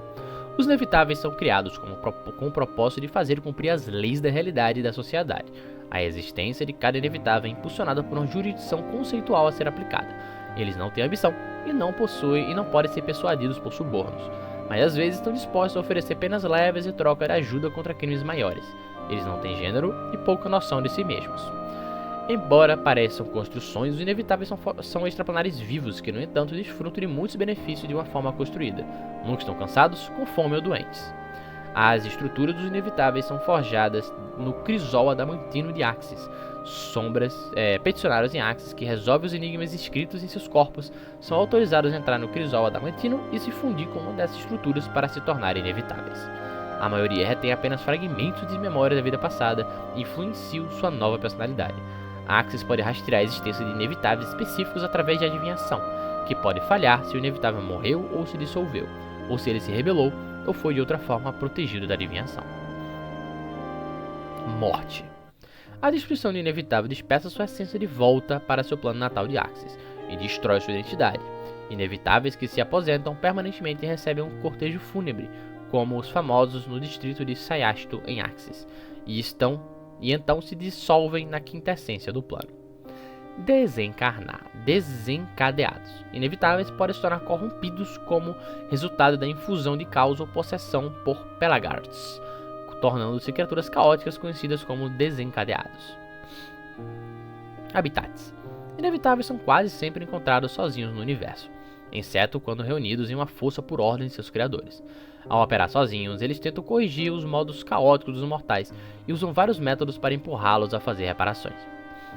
Os Inevitáveis são criados com o propósito de fazer cumprir as leis da realidade e da sociedade. A existência de cada Inevitável é impulsionada por uma jurisdição conceitual a ser aplicada. Eles não têm ambição e não possuem e não podem ser persuadidos por subornos, mas às vezes estão dispostos a oferecer penas leves e troca de ajuda contra crimes maiores. Eles não têm gênero e pouca noção de si mesmos. Embora pareçam construções, os Inevitáveis são extraplanares vivos que, no entanto, desfrutam de muitos benefícios de uma forma construída. Nunca estão cansados, com fome ou doentes. As estruturas dos Inevitáveis são forjadas no Crisol Adamantino de Axis. Peticionários em Axis que resolvem os enigmas escritos em seus corpos são autorizados a entrar no Crisol Adamantino e se fundir com uma dessas estruturas para se tornarem inevitáveis. A maioria retém apenas fragmentos de memória da vida passada e influenciam sua nova personalidade. Axis pode rastrear a existência de inevitáveis específicos através de adivinhação, que pode falhar se o inevitável morreu ou se dissolveu, ou se ele se rebelou ou foi de outra forma protegido da adivinhação. Morte. A destruição do inevitável dispersa sua essência de volta para seu plano natal de Axis e destrói sua identidade. Inevitáveis que se aposentam permanentemente recebem um cortejo fúnebre, como os famosos no distrito de Sayasto em Axis, e então se dissolvem na quinta essência do plano. Desencadeados. Inevitáveis podem se tornar corrompidos como resultado da infusão de caos ou possessão por Pelagards, tornando-se criaturas caóticas conhecidas como desencadeados. Habitats. Inevitáveis são quase sempre encontrados sozinhos no universo. exceto quando reunidos em uma força por ordem de seus criadores. Ao operar sozinhos, eles tentam corrigir os modos caóticos dos mortais e usam vários métodos para empurrá-los a fazer reparações.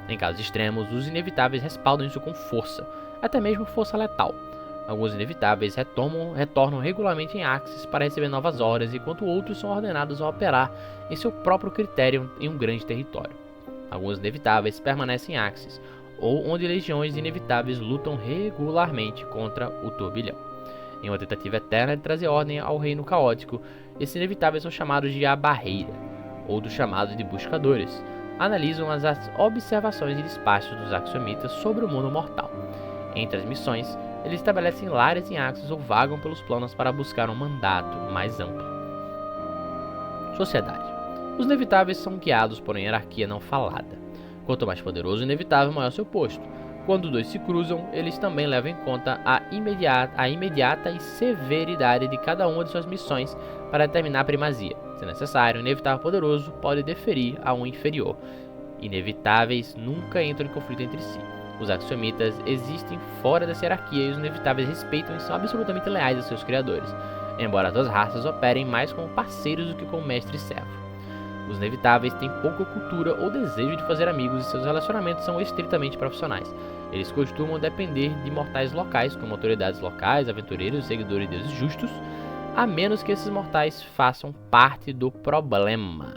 Em casos extremos, os inevitáveis respaldam isso com força, até mesmo força letal. Alguns inevitáveis retornam regularmente em Axis para receber novas ordens, enquanto outros são ordenados a operar em seu próprio critério em um grande território. Alguns inevitáveis permanecem em Axis, ou onde legiões inevitáveis lutam regularmente contra o turbilhão. Em uma tentativa eterna de trazer ordem ao reino caótico, esses inevitáveis são chamados de A Barreira, ou dos chamados de Buscadores. Analisam as observações e despachos dos axiomitas sobre o mundo mortal. Entre as missões, eles estabelecem lares em Axis ou vagam pelos planos para buscar um mandato mais amplo. Sociedade. Os inevitáveis são guiados por uma hierarquia não falada. Quanto mais poderoso o inevitável, maior seu posto. Quando dois se cruzam, eles também levam em conta a imediata e severidade de cada uma de suas missões para determinar a primazia. Se necessário, o inevitável poderoso pode deferir a um inferior. Inevitáveis nunca entram em conflito entre si. Os axiomitas existem fora dessa hierarquia e os inevitáveis respeitam e são absolutamente leais a seus criadores, embora as duas raças operem mais como parceiros do que como mestre e servo. Os inevitáveis têm pouca cultura ou desejo de fazer amigos e seus relacionamentos são estritamente profissionais. Eles costumam depender de mortais locais, como autoridades locais, aventureiros, seguidores de deuses justos, a menos que esses mortais façam parte do problema,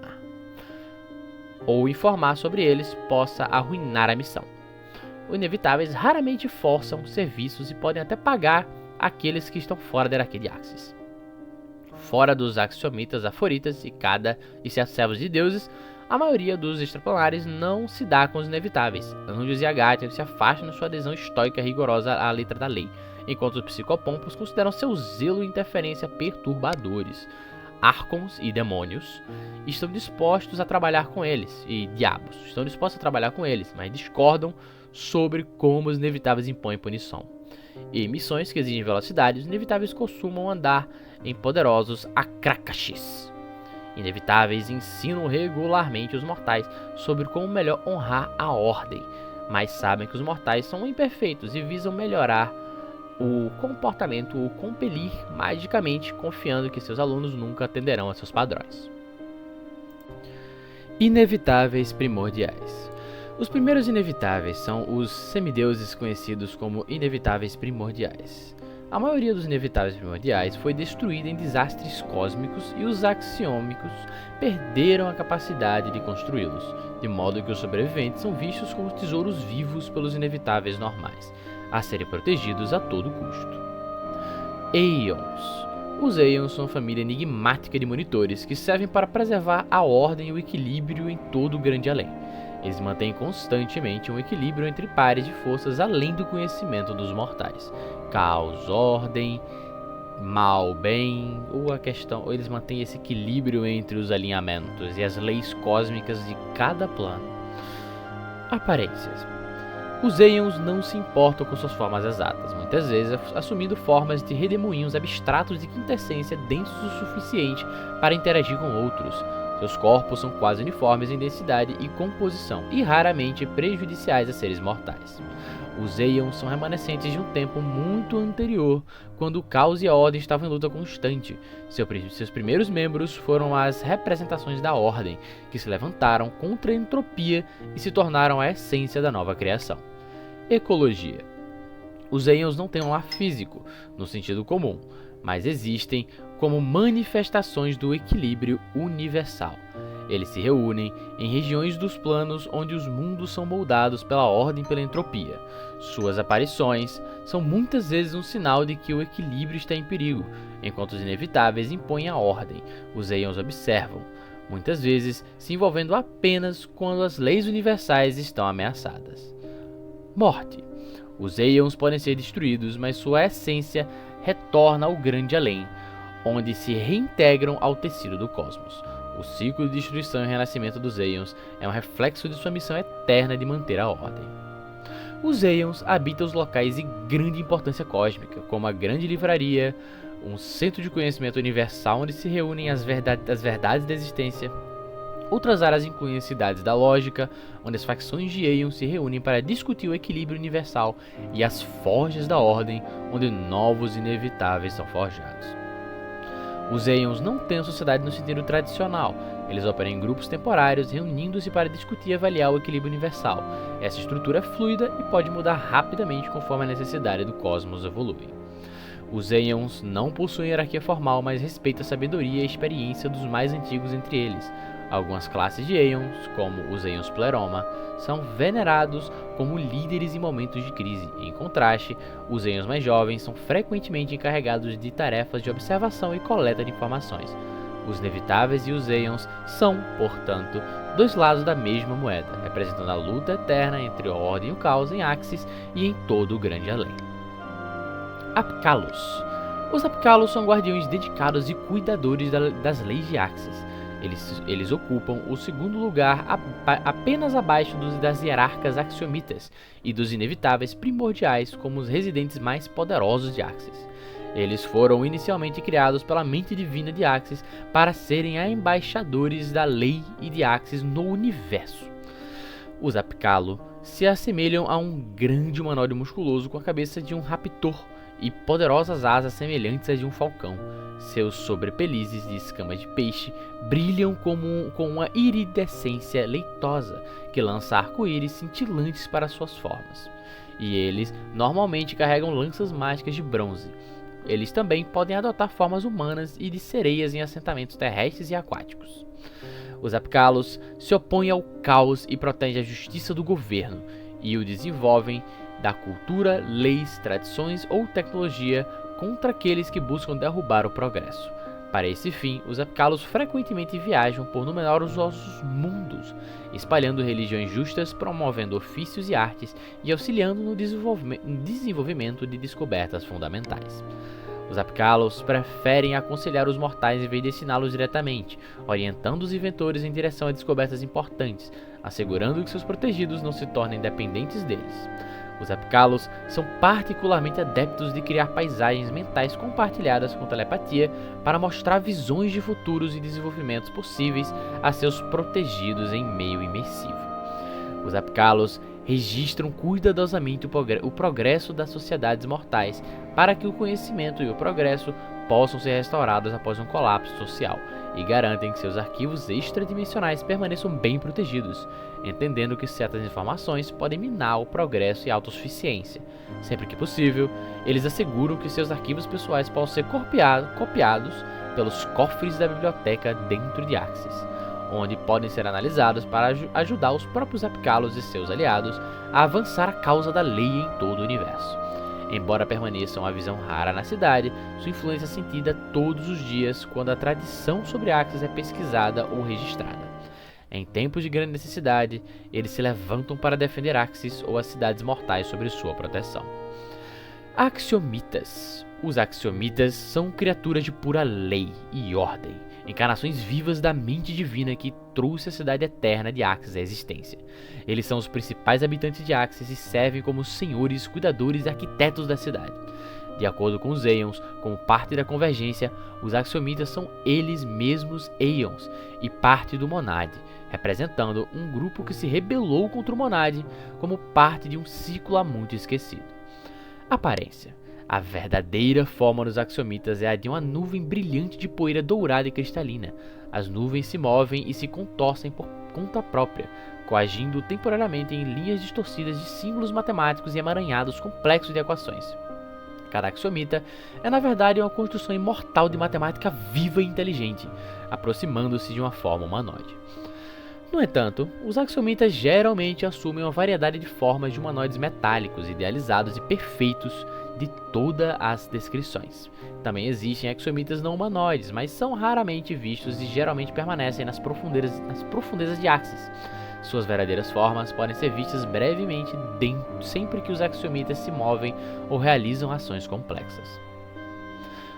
ou informar sobre eles possa arruinar a missão. Os inevitáveis raramente forçam serviços e podem até pagar aqueles que estão fora da hierarquia de Axis. Fora dos axiomitas, aforitas e seus servos de deuses, a maioria dos extraplanares não se dá com os inevitáveis. Anjos e Agátios se afastam de sua adesão estoica rigorosa à letra da lei, enquanto os psicopompos consideram seu zelo e interferência perturbadores. Arcons e demônios estão dispostos a trabalhar com eles, e diabos estão dispostos a trabalhar com eles, mas discordam sobre como os inevitáveis impõem punição. E missões que exigem velocidade, os inevitáveis costumam andar em poderosos Akrakashis. Inevitáveis ensinam regularmente os mortais sobre como melhor honrar a ordem, mas sabem que os mortais são imperfeitos e visam melhorar o comportamento ou compelir magicamente, confiando que seus alunos nunca atenderão a seus padrões. Inevitáveis primordiais. Os primeiros inevitáveis são os semideuses conhecidos como inevitáveis primordiais. A maioria dos inevitáveis primordiais foi destruída em desastres cósmicos e os axiômicos perderam a capacidade de construí-los, de modo que os sobreviventes são vistos como tesouros vivos pelos inevitáveis normais, a serem protegidos a todo custo. Aeons. Os Aeons são uma família enigmática de monitores que servem para preservar a ordem e o equilíbrio em todo o grande além. Eles mantêm constantemente um equilíbrio entre pares de forças além do conhecimento dos mortais. Caos, ordem, mal, bem, ou eles mantêm esse equilíbrio entre os alinhamentos e as leis cósmicas de cada plano. Aparências. Os Aeons não se importam com suas formas exatas, muitas vezes assumindo formas de redemoinhos abstratos de quintessência densos o suficiente para interagir com outros. Seus corpos são quase uniformes em densidade e composição, e raramente prejudiciais a seres mortais. Os Aeons são remanescentes de um tempo muito anterior, quando o caos e a ordem estavam em luta constante. Seus primeiros membros foram as representações da ordem, que se levantaram contra a entropia e se tornaram a essência da nova criação. Ecologia. Os Aeons não têm um lar físico, no sentido comum, mas existem como manifestações do equilíbrio universal. Eles se reúnem em regiões dos planos onde os mundos são moldados pela ordem e pela entropia. Suas aparições são muitas vezes um sinal de que o equilíbrio está em perigo, enquanto os inevitáveis impõem a ordem. Os Aeons observam, muitas vezes se envolvendo apenas quando as leis universais estão ameaçadas. Morte. Os Aeons podem ser destruídos, mas sua essência retorna ao grande além, onde se reintegram ao tecido do cosmos. O ciclo de destruição e renascimento dos Aeons é um reflexo de sua missão eterna de manter a ordem. Os Aeons habitam os locais de grande importância cósmica, como a Grande Livraria, um centro de conhecimento universal onde se reúnem as verdades da existência, Outras áreas incluem as cidades da lógica, onde as facções de Aeon se reúnem para discutir o equilíbrio universal, e as forjas da ordem, onde novos inevitáveis são forjados. Os Aeons não têm uma sociedade no sentido tradicional. Eles operam em grupos temporários, reunindo-se para discutir e avaliar o equilíbrio universal. Essa estrutura é fluida e pode mudar rapidamente conforme a necessidade do cosmos evolui. Os Aeons não possuem hierarquia formal, mas respeitam a sabedoria e a experiência dos mais antigos entre eles. Algumas classes de Aeons, como os Aeons Pleroma, são venerados como líderes em momentos de crise. Em contraste, os Aeons mais jovens são frequentemente encarregados de tarefas de observação e coleta de informações. Os Inevitáveis e os Aeons são, portanto, dois lados da mesma moeda, representando a luta eterna entre a ordem e o caos em Axis e em todo o Grande Além. Apkallos. Os Apkallos são guardiões dedicados e cuidadores das leis de Axis. Eles ocupam o segundo lugar apenas abaixo das hierarcas axiomitas e dos inevitáveis primordiais como os residentes mais poderosos de Axis. Eles foram inicialmente criados pela mente divina de Axis para serem embaixadores da lei e de Axis no universo. Os Apkallo se assemelham a um grande humanoide musculoso com a cabeça de um raptor e poderosas asas semelhantes às de um falcão. Seus sobrepelizes de escamas de peixe brilham com uma iridescência leitosa que lança arco-íris cintilantes para suas formas. E eles normalmente carregam lanças mágicas de bronze. Eles também podem adotar formas humanas e de sereias em assentamentos terrestres e aquáticos. Os Apkallos se opõem ao caos e protegem a justiça do governo, e o desenvolvem da cultura, leis, tradições ou tecnologia contra aqueles que buscam derrubar o progresso. Para esse fim, os Apkallos frequentemente viajam por numerosos mundos, espalhando religiões justas, promovendo ofícios e artes e auxiliando no desenvolvimento de descobertas fundamentais. Os Apkallos preferem aconselhar os mortais em vez de ensiná-los diretamente, orientando os inventores em direção a descobertas importantes, assegurando que seus protegidos não se tornem dependentes deles. Os Apkallos são particularmente adeptos de criar paisagens mentais compartilhadas com telepatia para mostrar visões de futuros e desenvolvimentos possíveis a seus protegidos em meio imersivo. Os Apkallos registram cuidadosamente o progresso das sociedades mortais para que o conhecimento e o progresso possam ser restaurados após um colapso social, e garantem que seus arquivos extradimensionais permaneçam bem protegidos, entendendo que certas informações podem minar o progresso e a autossuficiência. Sempre que possível, eles asseguram que seus arquivos pessoais possam ser copiados pelos cofres da biblioteca dentro de Axis, onde podem ser analisados para ajudar os próprios Apkallos e seus aliados a avançar a causa da lei em todo o universo. Embora permaneça uma visão rara na cidade, sua influência é sentida todos os dias quando a tradição sobre Axis é pesquisada ou registrada. Em tempos de grande necessidade, eles se levantam para defender Axis ou as cidades mortais sobre sua proteção. Axiomitas. Os Axiomitas são criaturas de pura lei e ordem, encarnações vivas da mente divina que trouxe a cidade eterna de Axis à existência. Eles são os principais habitantes de Axis e servem como senhores, cuidadores e arquitetos da cidade. De acordo com os Aeons, como parte da convergência, os Axiomitas são eles mesmos Aeons e parte do Monad, representando um grupo que se rebelou contra o Monad como parte de um ciclo há muito esquecido. Aparência. A verdadeira forma dos Axiomitas é a de uma nuvem brilhante de poeira dourada e cristalina. As nuvens se movem e se contorcem por conta própria, coagindo temporariamente em linhas distorcidas de símbolos matemáticos e emaranhados complexos de equações. Cada axiomita é na verdade uma construção imortal de matemática viva e inteligente, aproximando-se de uma forma humanoide. No entanto, os axiomitas geralmente assumem uma variedade de formas de humanoides metálicos, idealizados e perfeitos de todas as descrições. Também existem axiomitas não humanoides, mas são raramente vistos e geralmente permanecem nas profundezas de Axis. Suas verdadeiras formas podem ser vistas brevemente sempre que os axiomitas se movem ou realizam ações complexas.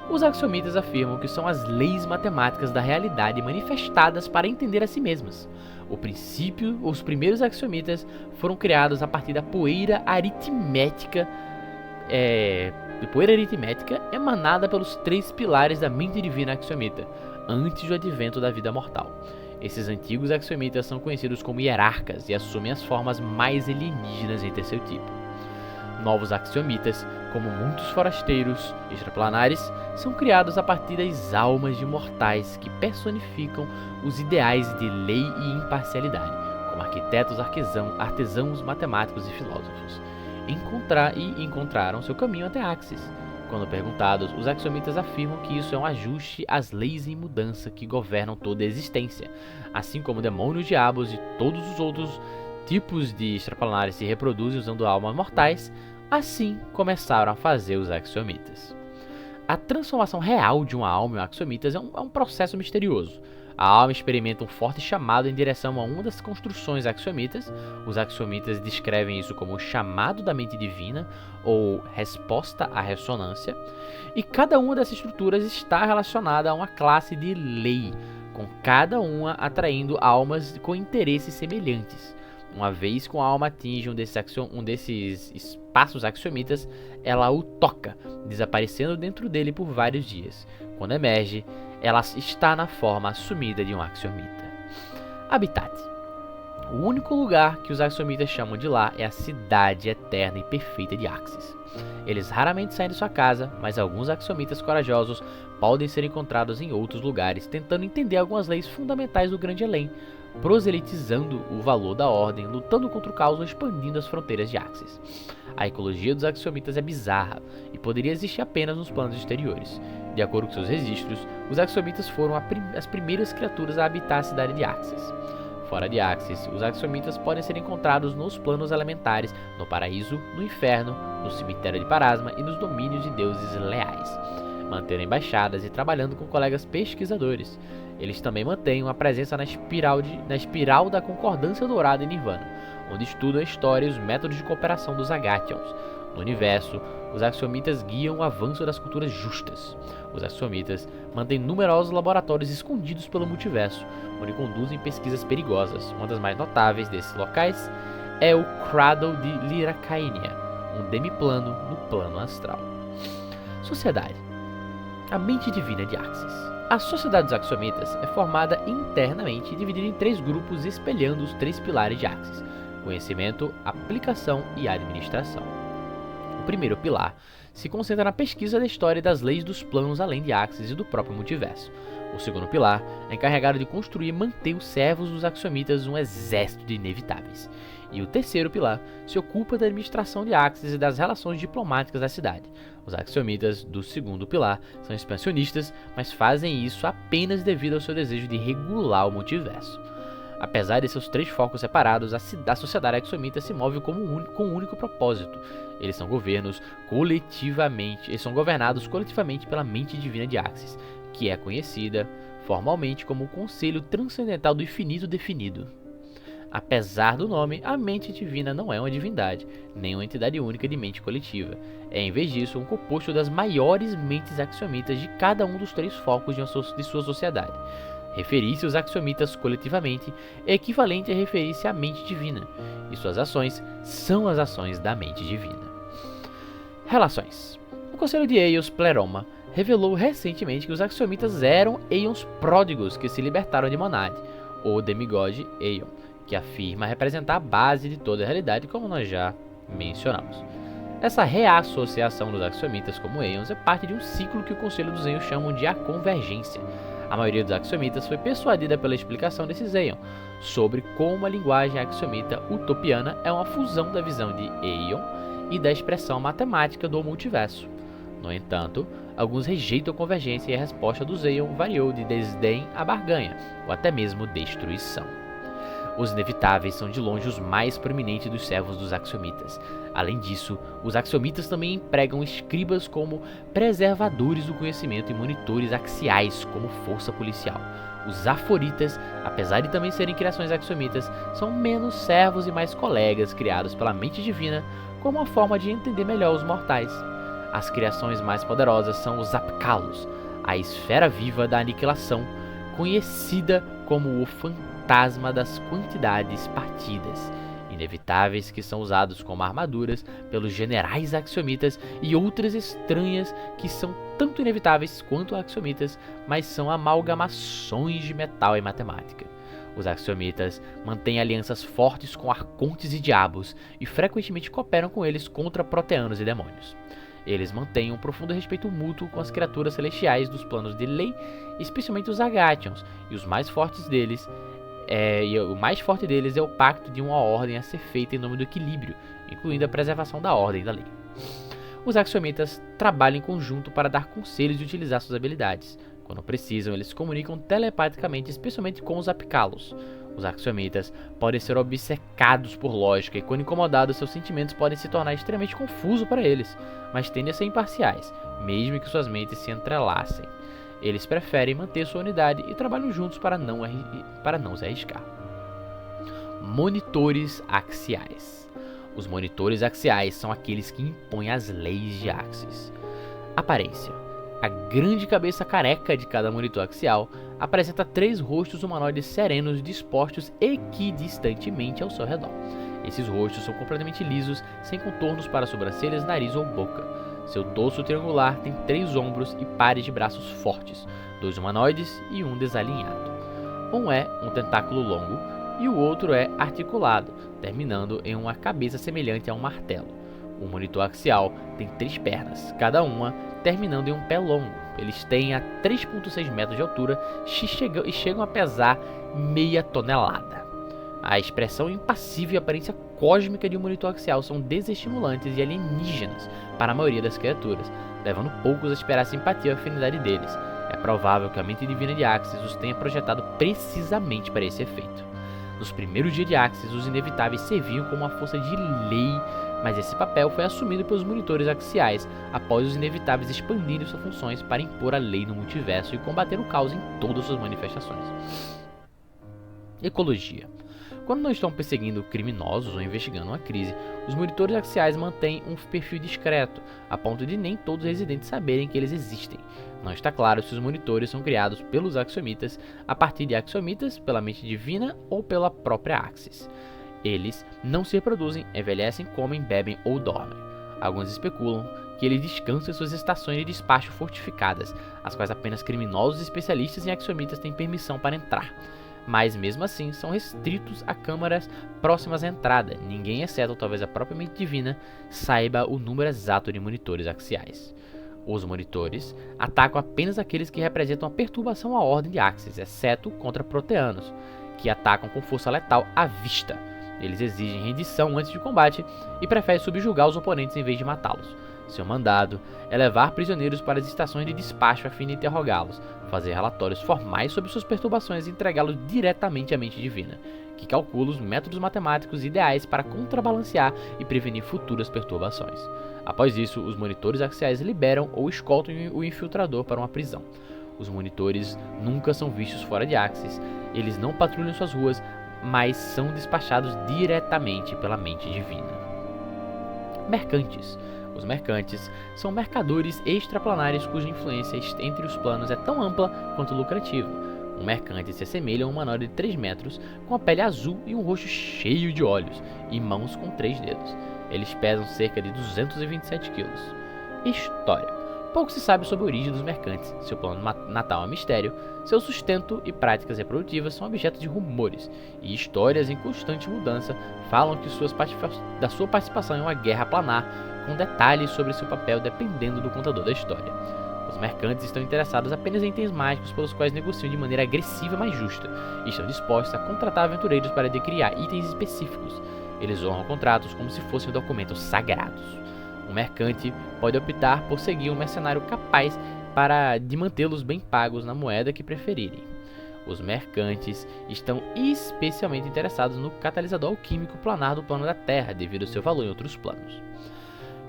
Os axiomitas afirmam que são as leis matemáticas da realidade manifestadas para entender a si mesmas. Os primeiros axiomitas foram criados a partir da poeira aritmética emanada pelos três pilares da mente divina axiomita, antes do advento da vida mortal. Esses antigos axiomitas são conhecidos como hierarcas e assumem as formas mais alienígenas entre seu tipo. Novos axiomitas, como muitos forasteiros extraplanares, são criados a partir das almas de mortais que personificam os ideais de lei e imparcialidade, como arquitetos, artesãos, matemáticos e filósofos. Encontraram seu caminho até Axis. Quando perguntados, os axiomitas afirmam que isso é um ajuste às leis em mudança que governam toda a existência, assim como demônios, diabos e todos os outros tipos de extraplanares se reproduzem usando almas mortais. Assim começaram a fazer os axiomitas. A transformação real de uma alma em axiomitas é um processo misterioso. A alma experimenta um forte chamado em direção a uma das construções axiomitas. Os axiomitas descrevem isso como o chamado da mente divina ou resposta à ressonância. E cada uma dessas estruturas está relacionada a uma classe de lei, com cada uma atraindo almas com interesses semelhantes. Uma vez que a alma atinge um desses espaços axiomitas, ela o toca, desaparecendo dentro dele por vários dias. Quando emerge, ela está na forma assumida de um axiomita. Habitat. O único lugar que os axiomitas chamam de lá é a cidade eterna e perfeita de Axis. Eles raramente saem de sua casa, mas alguns axiomitas corajosos podem ser encontrados em outros lugares, tentando entender algumas leis fundamentais do Grande Além, proselitizando o valor da ordem, lutando contra o caos ou expandindo as fronteiras de Axis. A ecologia dos axiomitas é bizarra e poderia existir apenas nos planos exteriores. De acordo com seus registros, os axiomitas foram as primeiras criaturas a habitar a cidade de Axis. Fora de Axis, os axiomitas podem ser encontrados nos planos elementares, no paraíso, no inferno, no cemitério de Parasma e nos domínios de deuses leais, mantendo embaixadas e trabalhando com colegas pesquisadores. Eles também mantêm uma presença na espiral da concordância dourada em Nirvana, onde estudam a história e os métodos de cooperação dos Agathions. No universo, os axiomitas guiam o avanço das culturas justas. Os axiomitas mantêm numerosos laboratórios escondidos pelo multiverso, onde conduzem pesquisas perigosas. Uma das mais notáveis desses locais é o Cradle de Lyracainia, um demiplano no plano astral. Sociedade. A mente divina de Axis. A sociedade dos axiomitas é formada internamente e dividida em 3 grupos espelhando os 3 pilares de Axis: conhecimento, aplicação e administração. O primeiro pilar se concentra na pesquisa da história e das leis dos planos além de Axis e do próprio multiverso. O segundo pilar é encarregado de construir e manter os servos dos axiomitas um exército de inevitáveis. E o terceiro pilar se ocupa da administração de Axis e das relações diplomáticas da cidade. Os axiomitas do segundo pilar são expansionistas, mas fazem isso apenas devido ao seu desejo de regular o multiverso. Apesar de seus 3 focos separados, a sociedade axiomita se move com um único propósito. Eles são governados coletivamente pela mente divina de Axis, que é conhecida formalmente como o Conselho Transcendental do Infinito Definido. Apesar do nome, a mente divina não é uma divindade, nem uma entidade única de mente coletiva. É, em vez disso, um composto das maiores mentes axiomitas de cada um dos 3 focos de sua sociedade. Referir-se aos axiomitas coletivamente é equivalente a referir-se à mente divina, e suas ações são as ações da mente divina. Relações. O Conselho de Aeons Pleroma revelou recentemente que os axiomitas eram Aeons pródigos que se libertaram de Monad, ou demigode Aeon, que afirma representar a base de toda a realidade, como nós já mencionamos. Essa reassociação dos axiomitas como Aeons é parte de um ciclo que o Conselho dos Aeons chamam de a convergência. A maioria dos axiomitas foi persuadida pela explicação desses Aeon sobre como a linguagem axiomita utopiana é uma fusão da visão de Aeon e da expressão matemática do multiverso. No entanto, alguns rejeitam a convergência e a resposta dos Aeon variou de desdém a barganha, ou até mesmo destruição. Os inevitáveis são de longe os mais proeminentes dos servos dos axiomitas. Além disso, os axiomitas também empregam escribas como preservadores do conhecimento e monitores axiais como força policial. Os aforitas, apesar de também serem criações axiomitas, são menos servos e mais colegas criados pela mente divina como uma forma de entender melhor os mortais. As criações mais poderosas são os Apkalos, a esfera viva da aniquilação, conhecida como o fantasma das quantidades partidas, inevitáveis que são usados como armaduras pelos generais axiomitas e outras estranhas que são tanto inevitáveis quanto axiomitas, mas são amalgamações de metal e matemática. Os Axiomitas mantêm alianças fortes com arcontes e diabos e frequentemente cooperam com eles contra proteanos e demônios. Eles mantêm um profundo respeito mútuo com as criaturas celestiais dos planos de lei, especialmente os Agations, e o mais forte deles é o pacto de uma ordem a ser feita em nome do equilíbrio, incluindo a preservação da ordem e da lei. Os Axiomitas trabalham em conjunto para dar conselhos e utilizar suas habilidades. Quando precisam, eles se comunicam telepaticamente, especialmente com os Apikalos. Os Axiomitas podem ser obcecados por lógica e, quando incomodados, seus sentimentos podem se tornar extremamente confusos para eles, mas tendem a ser imparciais, mesmo que suas mentes se entrelacem. Eles preferem manter sua unidade e trabalham juntos para não se arriscar. Monitores axiais. Os monitores axiais são aqueles que impõem as leis de Axis. Aparência. A grande cabeça careca de cada monitor axial apresenta 3 rostos humanoides serenos dispostos equidistantemente ao seu redor. Esses rostos são completamente lisos, sem contornos para sobrancelhas, nariz ou boca. Seu dorso triangular tem 3 ombros e pares de braços fortes, 2 humanoides e 1 desalinhado. Um é um tentáculo longo e o outro é articulado, terminando em uma cabeça semelhante a um martelo. O monitor axial tem 3 pernas, cada uma terminando em um pé longo. Eles têm a 3,6 metros de altura e chegam a pesar meia tonelada. A expressão impassível e a aparência cósmica de um monitor axial são desestimulantes e alienígenas para a maioria das criaturas, levando poucos a esperar a simpatia e a afinidade deles. É provável que a mente divina de Axis os tenha projetado precisamente para esse efeito. Nos primeiros dias de Axis, os inevitáveis serviam como uma força de lei, mas esse papel foi assumido pelos monitores axiais após os inevitáveis expandirem suas funções para impor a lei no multiverso e combater o caos em todas suas manifestações. Ecologia. Quando não estão perseguindo criminosos ou investigando uma crise, os monitores axiais mantêm um perfil discreto, a ponto de nem todos os residentes saberem que eles existem. Não está claro se os monitores são criados pelos Axiomitas, a partir de Axiomitas, pela mente divina ou pela própria Axis. Eles não se reproduzem, envelhecem, comem, bebem ou dormem. Alguns especulam que eles descansam em suas estações de despacho fortificadas, as quais apenas criminosos e especialistas em Axiomitas têm permissão para entrar. Mas mesmo assim são restritos a câmaras próximas à entrada. Ninguém, exceto talvez a própria mente divina, saiba o número exato de monitores axiais. Os monitores atacam apenas aqueles que representam a perturbação à ordem de Axis, exceto contra proteanos, que atacam com força letal à vista. Eles exigem rendição antes de combate e preferem subjugar os oponentes em vez de matá-los. Seu mandado é levar prisioneiros para as estações de despacho a fim de interrogá-los, fazer relatórios formais sobre suas perturbações e entregá-los diretamente à mente divina, que calcula os métodos matemáticos ideais para contrabalancear e prevenir futuras perturbações. Após isso, os monitores axiais liberam ou escoltam o infiltrador para uma prisão. Os monitores nunca são vistos fora de Axis, eles não patrulham suas ruas, mas são despachados diretamente pela mente divina. Mercantes. Os mercantes são mercadores extraplanares cuja influência entre os planos é tão ampla quanto lucrativa. Um mercante se assemelha a um humanoide de 3 metros, com a pele azul e um rosto cheio de olhos, e mãos com 3 dedos. Eles pesam cerca de 227 kg. História. Pouco se sabe sobre a origem dos mercantes, seu plano natal é um mistério, seu sustento e práticas reprodutivas são objeto de rumores, e histórias em constante mudança falam que da sua participação em uma guerra planar, com detalhes sobre seu papel dependendo do contador da história. Os mercantes estão interessados apenas em itens mágicos pelos quais negociam de maneira agressiva mas justa, e estão dispostos a contratar aventureiros para criar itens específicos. Eles honram contratos como se fossem documentos sagrados. Um mercante pode optar por seguir um mercenário capaz de mantê-los bem pagos na moeda que preferirem. Os mercantes estão especialmente interessados no catalisador alquímico planar do plano da Terra, devido ao seu valor em outros planos.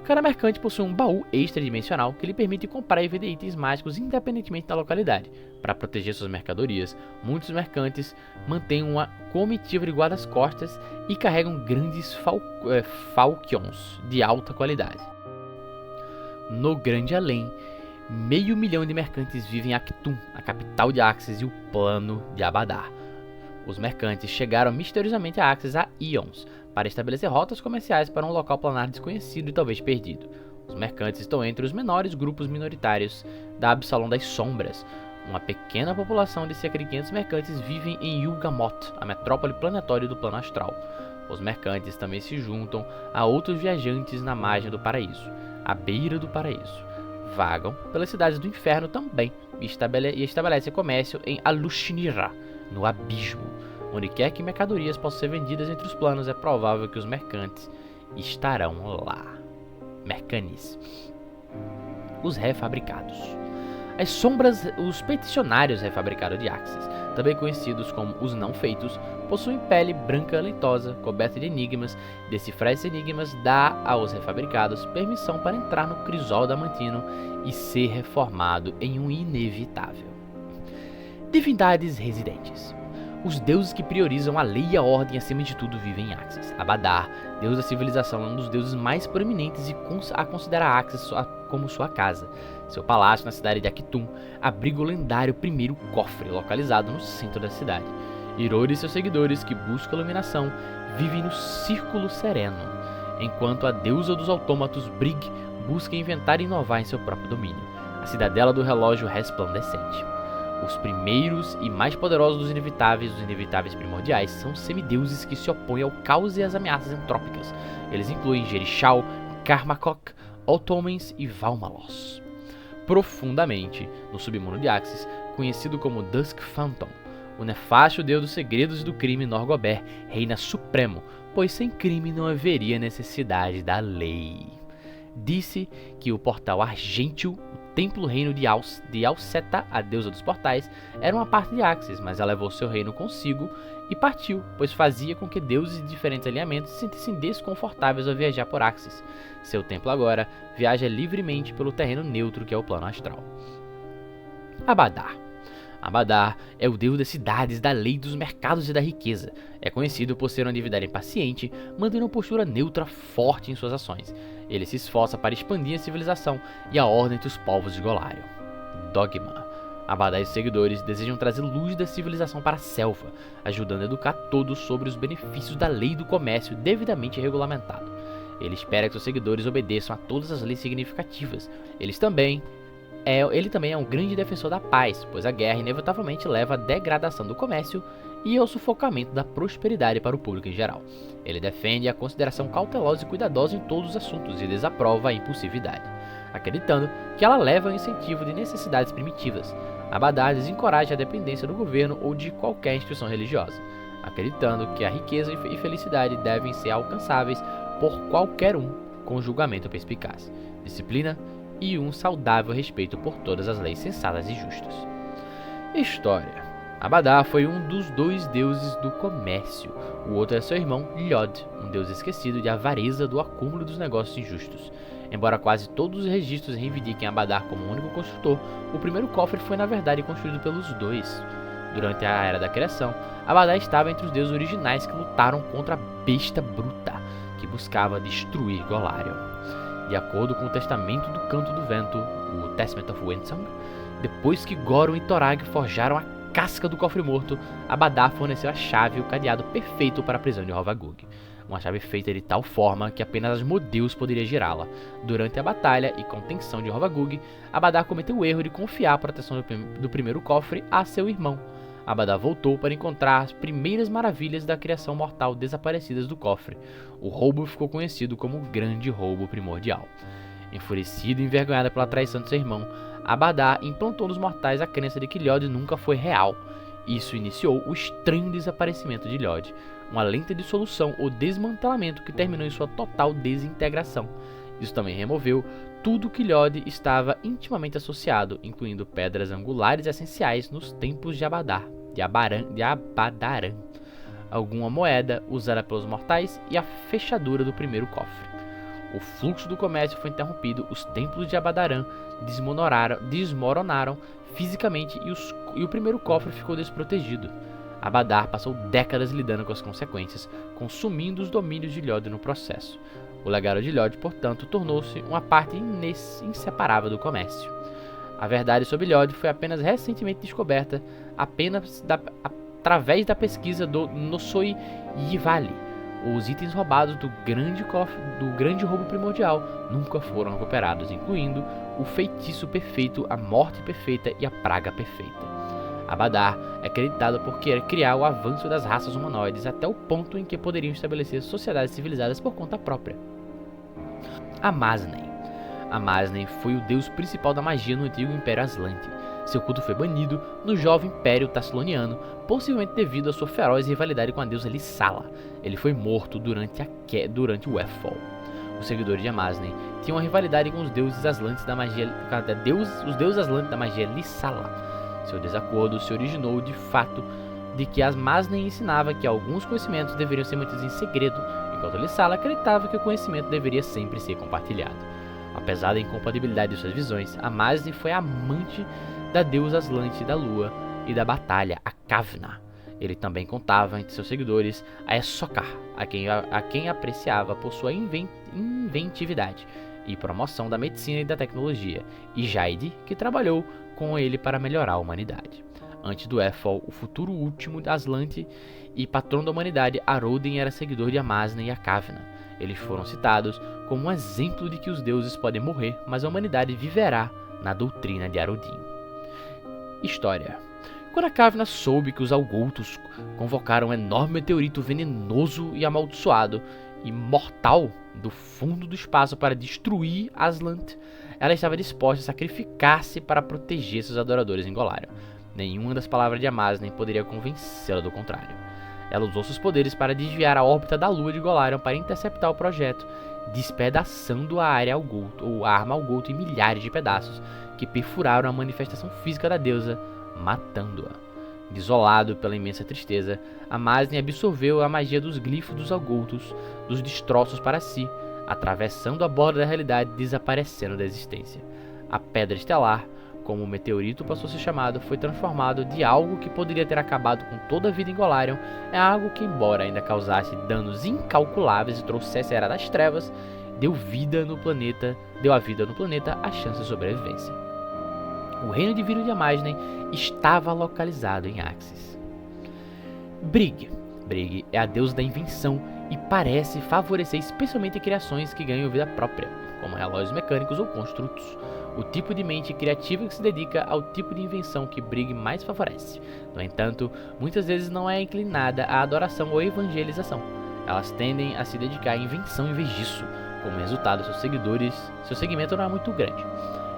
Cada mercante possui um baú extradimensional que lhe permite comprar e vender itens mágicos independentemente da localidade. Para proteger suas mercadorias, muitos mercantes mantêm uma comitiva de guardas-costas e carregam grandes falchions de alta qualidade. No Grande Além, 500 mil de mercantes vivem em Actum, a capital de Axis e o plano de Abadar. Os mercantes chegaram misteriosamente a Axis há íons, para estabelecer rotas comerciais para um local planar desconhecido e talvez perdido. Os mercantes estão entre os menores grupos minoritários da Absalão das Sombras, Uma pequena população de cerca de 500 mercantes vivem em Yulgamot, a metrópole planetária do plano astral. Os mercantes também se juntam a outros viajantes na margem do paraíso, à beira do paraíso. Vagam pelas cidades do inferno também e estabelecem comércio em Alushinira, no abismo. Onde quer que mercadorias possam ser vendidas entre os planos, é provável que os mercantes estarão lá. Mercanis. Os refabricados. As sombras, os peticionários refabricados de Axis, também conhecidos como os não feitos, possuem pele branca leitosa, coberta de enigmas. Decifrar esses enigmas dá aos refabricados permissão para entrar no crisol adamantino e ser reformado em um inevitável. Divindades residentes. Os deuses que priorizam a lei e a ordem acima de tudo vivem em Axis. Abadar, deus da civilização, é um dos deuses mais proeminentes e considera Axis como sua casa. Seu palácio na cidade de Akitum abriga o lendário primeiro cofre, localizado no centro da cidade. Irori e seus seguidores, que buscam iluminação, vivem no Círculo Sereno, enquanto a deusa dos autômatos, Brig, busca inventar e inovar em seu próprio domínio, a cidadela do relógio resplandecente. Os primeiros e mais poderosos dos inevitáveis primordiais, são semideuses que se opõem ao caos e às ameaças entrópicas. Eles incluem Jerichau, Karmakok, Ottomans e Valmalos. Profundamente no submundo de Axis, conhecido como Dusk Phantom, o nefasto deus dos segredos e do crime Norgobert reina supremo, pois sem crime não haveria necessidade da lei. Disse que o portal Argêntio, o templo reino de Alceta, a deusa dos portais, era uma parte de Axis, mas ela levou seu reino consigo e partiu, pois fazia com que deuses de diferentes alinhamentos se sentissem desconfortáveis ao viajar por Axis. Seu templo agora viaja livremente pelo terreno neutro que é o plano astral. Abadar. Abadar é o deus das cidades, da lei, dos mercados e da riqueza. É conhecido por ser uma divindade impaciente, mantendo uma postura neutra forte em suas ações. Ele se esforça para expandir a civilização e a ordem entre os povos de Golarion. Dogma. Abadar e seus seguidores desejam trazer luz da civilização para a selva, ajudando a educar todos sobre os benefícios da lei do comércio devidamente regulamentado. Ele espera que seus seguidores obedeçam a todas as leis significativas. Ele também é um grande defensor da paz, pois a guerra inevitavelmente leva à degradação do comércio e ao sufocamento da prosperidade para o público em geral. Ele defende a consideração cautelosa e cuidadosa em todos os assuntos e desaprova a impulsividade, acreditando que ela leva ao incentivo de necessidades primitivas. Abadar desencoraja a dependência do governo ou de qualquer instituição religiosa, acreditando que a riqueza e felicidade devem ser alcançáveis por qualquer um com julgamento perspicaz, disciplina e um saudável respeito por todas as leis sensatas e justas. História. Abadar foi um dos dois deuses do comércio. O outro é seu irmão Llod, um deus esquecido de avareza do acúmulo dos negócios injustos. Embora quase todos os registros reivindiquem Abadar como o único construtor, o primeiro cofre foi na verdade construído pelos dois. Durante a Era da Criação, Abadar estava entre os deuses originais que lutaram contra a besta bruta, que buscava destruir Golarion. De acordo com o Testamento do Canto do Vento, o Testament of Windsong, depois que Goron e Torag forjaram a casca do cofre morto, Abadar forneceu a chave e o cadeado perfeito para a prisão de Rovagug. Uma chave feita de tal forma que apenas Asmodeus poderia girá-la. Durante a batalha e contenção de Rovagug, Abadar cometeu o erro de confiar a proteção do primeiro cofre a seu irmão. Abadar voltou para encontrar as primeiras maravilhas da criação mortal desaparecidas do cofre. O roubo ficou conhecido como o Grande Roubo Primordial. Enfurecido e envergonhado pela traição de seu irmão, Abadar implantou nos mortais a crença de que Llod nunca foi real. Isso iniciou o estranho desaparecimento de Llod, uma lenta dissolução ou desmantelamento que terminou em sua total desintegração. Isso também removeu tudo que Llod estava intimamente associado, incluindo pedras angulares essenciais nos templos de Abadaran, alguma moeda usada pelos mortais e a fechadura do primeiro cofre. O fluxo do comércio foi interrompido, os templos de Abadaran desmoronaram fisicamente e o primeiro cofre ficou desprotegido. Abadar passou décadas lidando com as consequências, consumindo os domínios de Llod no processo. O legado de Llod, portanto, tornou-se uma parte inseparável do comércio. A verdade sobre Llod foi apenas recentemente descoberta através da pesquisa do Nosoi Yivali, os itens roubados do grande roubo primordial nunca foram recuperados, incluindo o feitiço perfeito, a morte perfeita e a praga perfeita. Abadar é acreditado por querer criar o avanço das raças humanoides até o ponto em que poderiam estabelecer sociedades civilizadas por conta própria. Amasne. Amasne foi o deus principal da magia no antigo Império Aslante. Seu culto foi banido no jovem Império Tassiloniano, possivelmente devido à sua feroz rivalidade com a deusa Lissala. Ele foi morto durante o Westfall. Os seguidores de Amasne tinham uma rivalidade com os deuses Aslantes da magia, os deuses Aslantes da magia Lissala. Seu desacordo se originou de fato de que Amasne ensinava que alguns conhecimentos deveriam ser mantidos em segredo, enquanto Lissala acreditava que o conhecimento deveria sempre ser compartilhado. Apesar da incompatibilidade de suas visões, Amasne foi amante da deusa Aslante da lua e da batalha, a Kavna. Ele também contava entre seus seguidores a Esokar, a quem apreciava por sua inventividade e promoção da medicina e da tecnologia, e Jaide, que trabalhou com ele para melhorar a humanidade. Antes do Ethel, o futuro último Aslante e patrão da humanidade, Aroden era seguidor de Amasne e a Kavna. Eles foram citados como um exemplo de que os deuses podem morrer, mas a humanidade viverá na doutrina de Arodin. História. Quando a Kavna soube que os Algoltos convocaram um enorme meteorito venenoso e amaldiçoado e mortal do fundo do espaço para destruir Aslant, ela estava disposta a sacrificar-se para proteger seus adoradores em Golarion. Nenhuma das palavras de Amasne poderia convencê-la do contrário. Ela usou seus poderes para desviar a órbita da lua de Golarion para interceptar o projeto, despedaçando a arma Algolto em milhares de pedaços, que perfuraram a manifestação física da deusa, matando-a. Desolado pela imensa tristeza, Amasne absorveu a magia dos glifos dos Algoltos, dos destroços para si, atravessando a borda da realidade e desaparecendo da existência. A Pedra Estelar, como o meteorito passou a ser chamado, foi transformado de algo que poderia ter acabado com toda a vida em Golarion em algo que, embora ainda causasse danos incalculáveis e trouxesse a Era das Trevas, deu a vida no planeta a chance de sobrevivência. O reino divino de Amasne estava localizado em Axis. Brigg é a deusa da invenção e parece favorecer especialmente criações que ganham vida própria, como relógios mecânicos ou construtos. O tipo de mente criativa que se dedica ao tipo de invenção que Brigg mais favorece. No entanto, muitas vezes não é inclinada à adoração ou evangelização. Elas tendem a se dedicar à invenção em vez disso. Como resultado, seu segmento não é muito grande.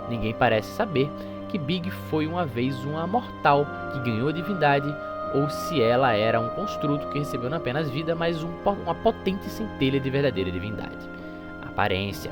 Ninguém parece saber que Big foi uma vez uma mortal que ganhou a divindade, ou se ela era um construto que recebeu não apenas vida, mas uma potente centelha de verdadeira divindade. Aparência.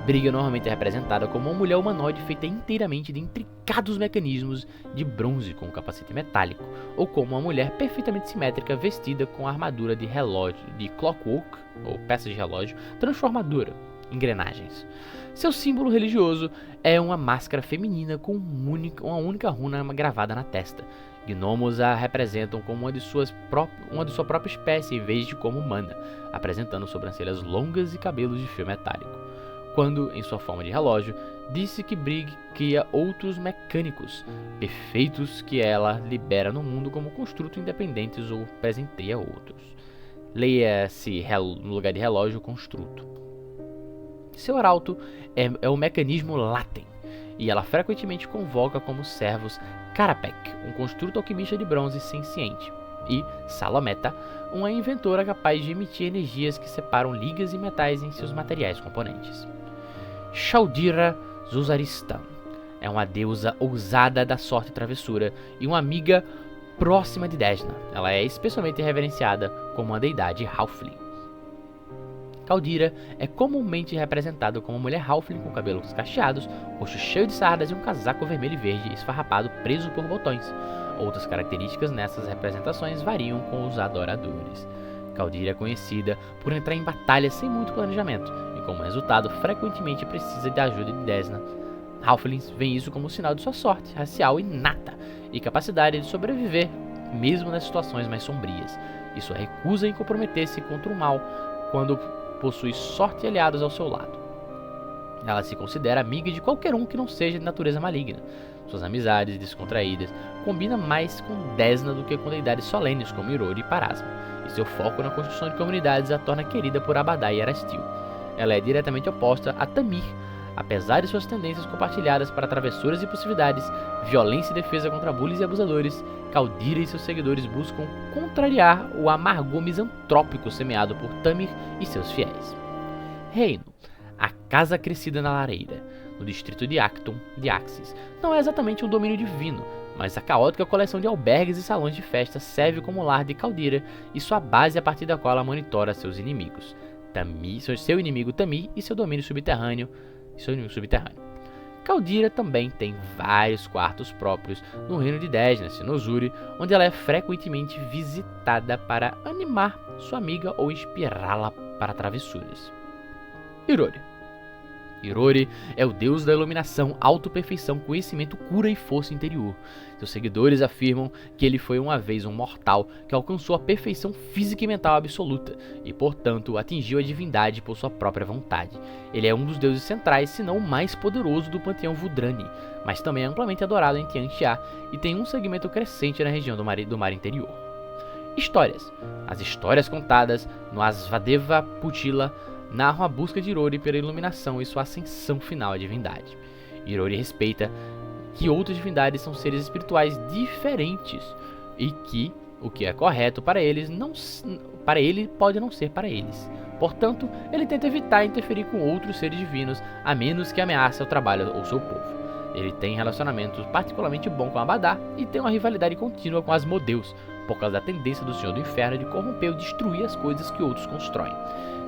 Brigg normalmente é representada como uma mulher humanoide feita inteiramente de intricados mecanismos de bronze com um capacete metálico, ou como uma mulher perfeitamente simétrica vestida com armadura de relógio, de clockwork, ou peças de relógio, transformadora, engrenagens. Seu símbolo religioso é uma máscara feminina com uma única runa gravada na testa. Gnomos a representam como uma de sua própria espécie em vez de como humana, apresentando sobrancelhas longas e cabelos de fio metálico. Quando, em sua forma de relógio, disse que Brigg cria outros mecânicos perfeitos que ela libera no mundo como construtos independentes ou presenteia outros. Leia-se no lugar de relógio construto. Seu arauto é o mecanismo Latem, e ela frequentemente convoca como servos Karapek, um construto alquimista de bronze senciente, e Salometa, uma inventora capaz de emitir energias que separam ligas e metais em seus materiais componentes. Shaldira Zuzaristan é uma deusa ousada da sorte e travessura e uma amiga próxima de Desna. Ela é especialmente reverenciada como uma deidade Halfling. Caldira é comumente representada como uma mulher Halfling com cabelos cacheados, rosto cheio de sardas e um casaco vermelho e verde esfarrapado preso por botões. Outras características nessas representações variam com os adoradores. Caldira é conhecida por entrar em batalhas sem muito planejamento, e como resultado frequentemente precisa da ajuda de Desna. Halflings veem isso como um sinal de sua sorte racial inata e capacidade de sobreviver mesmo nas situações mais sombrias, e sua recusa em comprometer-se contra o mal quando possui sorte e aliados ao seu lado. Ela se considera amiga de qualquer um que não seja de natureza maligna. Suas amizades descontraídas combinam mais com Desna do que com deidades solenes como Irori e Parasma. e seu foco na construção de comunidades a torna querida por Abadai e Erastil. Ela é diretamente oposta a Tamir, apesar de suas tendências compartilhadas para travessuras e impulsividades, violência e defesa contra bullies e abusadores. Caldira e seus seguidores buscam contrariar o amargor misantrópico semeado por Tamir e seus fiéis. Reino. A Casa Crescida na Lareira, no distrito de Acton de Axis, não é exatamente um domínio divino, mas a caótica coleção de albergues e salões de festa serve como lar de Caldira e sua base a partir da qual ela monitora seus inimigos. Seu inimigo Tamir e seu domínio subterrâneo. Caldira também tem vários quartos próprios no reino de Desnas, no Zuri, onde ela é frequentemente visitada para animar sua amiga ou inspirá-la para travessuras. Irori é o deus da iluminação, autoperfeição, conhecimento, cura e força interior. Seus seguidores afirmam que ele foi uma vez um mortal que alcançou a perfeição física e mental absoluta e, portanto, atingiu a divindade por sua própria vontade. Ele é um dos deuses centrais, se não o mais poderoso do panteão Vudrani, mas também é amplamente adorado em Tianxia e tem um segmento crescente na região do mar interior. Histórias. As histórias contadas no Asvadeva Putila narram a busca de Irori pela iluminação e sua ascensão final à divindade. Irori respeita que outras divindades são seres espirituais diferentes e que o que é correto para eles para ele pode não ser para eles. Portanto, ele tenta evitar interferir com outros seres divinos, a menos que ameace o trabalho ou seu povo. Ele tem relacionamentos particularmente bons com Abadá e tem uma rivalidade contínua com Asmodeus, por causa da tendência do Senhor do Inferno de corromper ou destruir as coisas que outros constroem.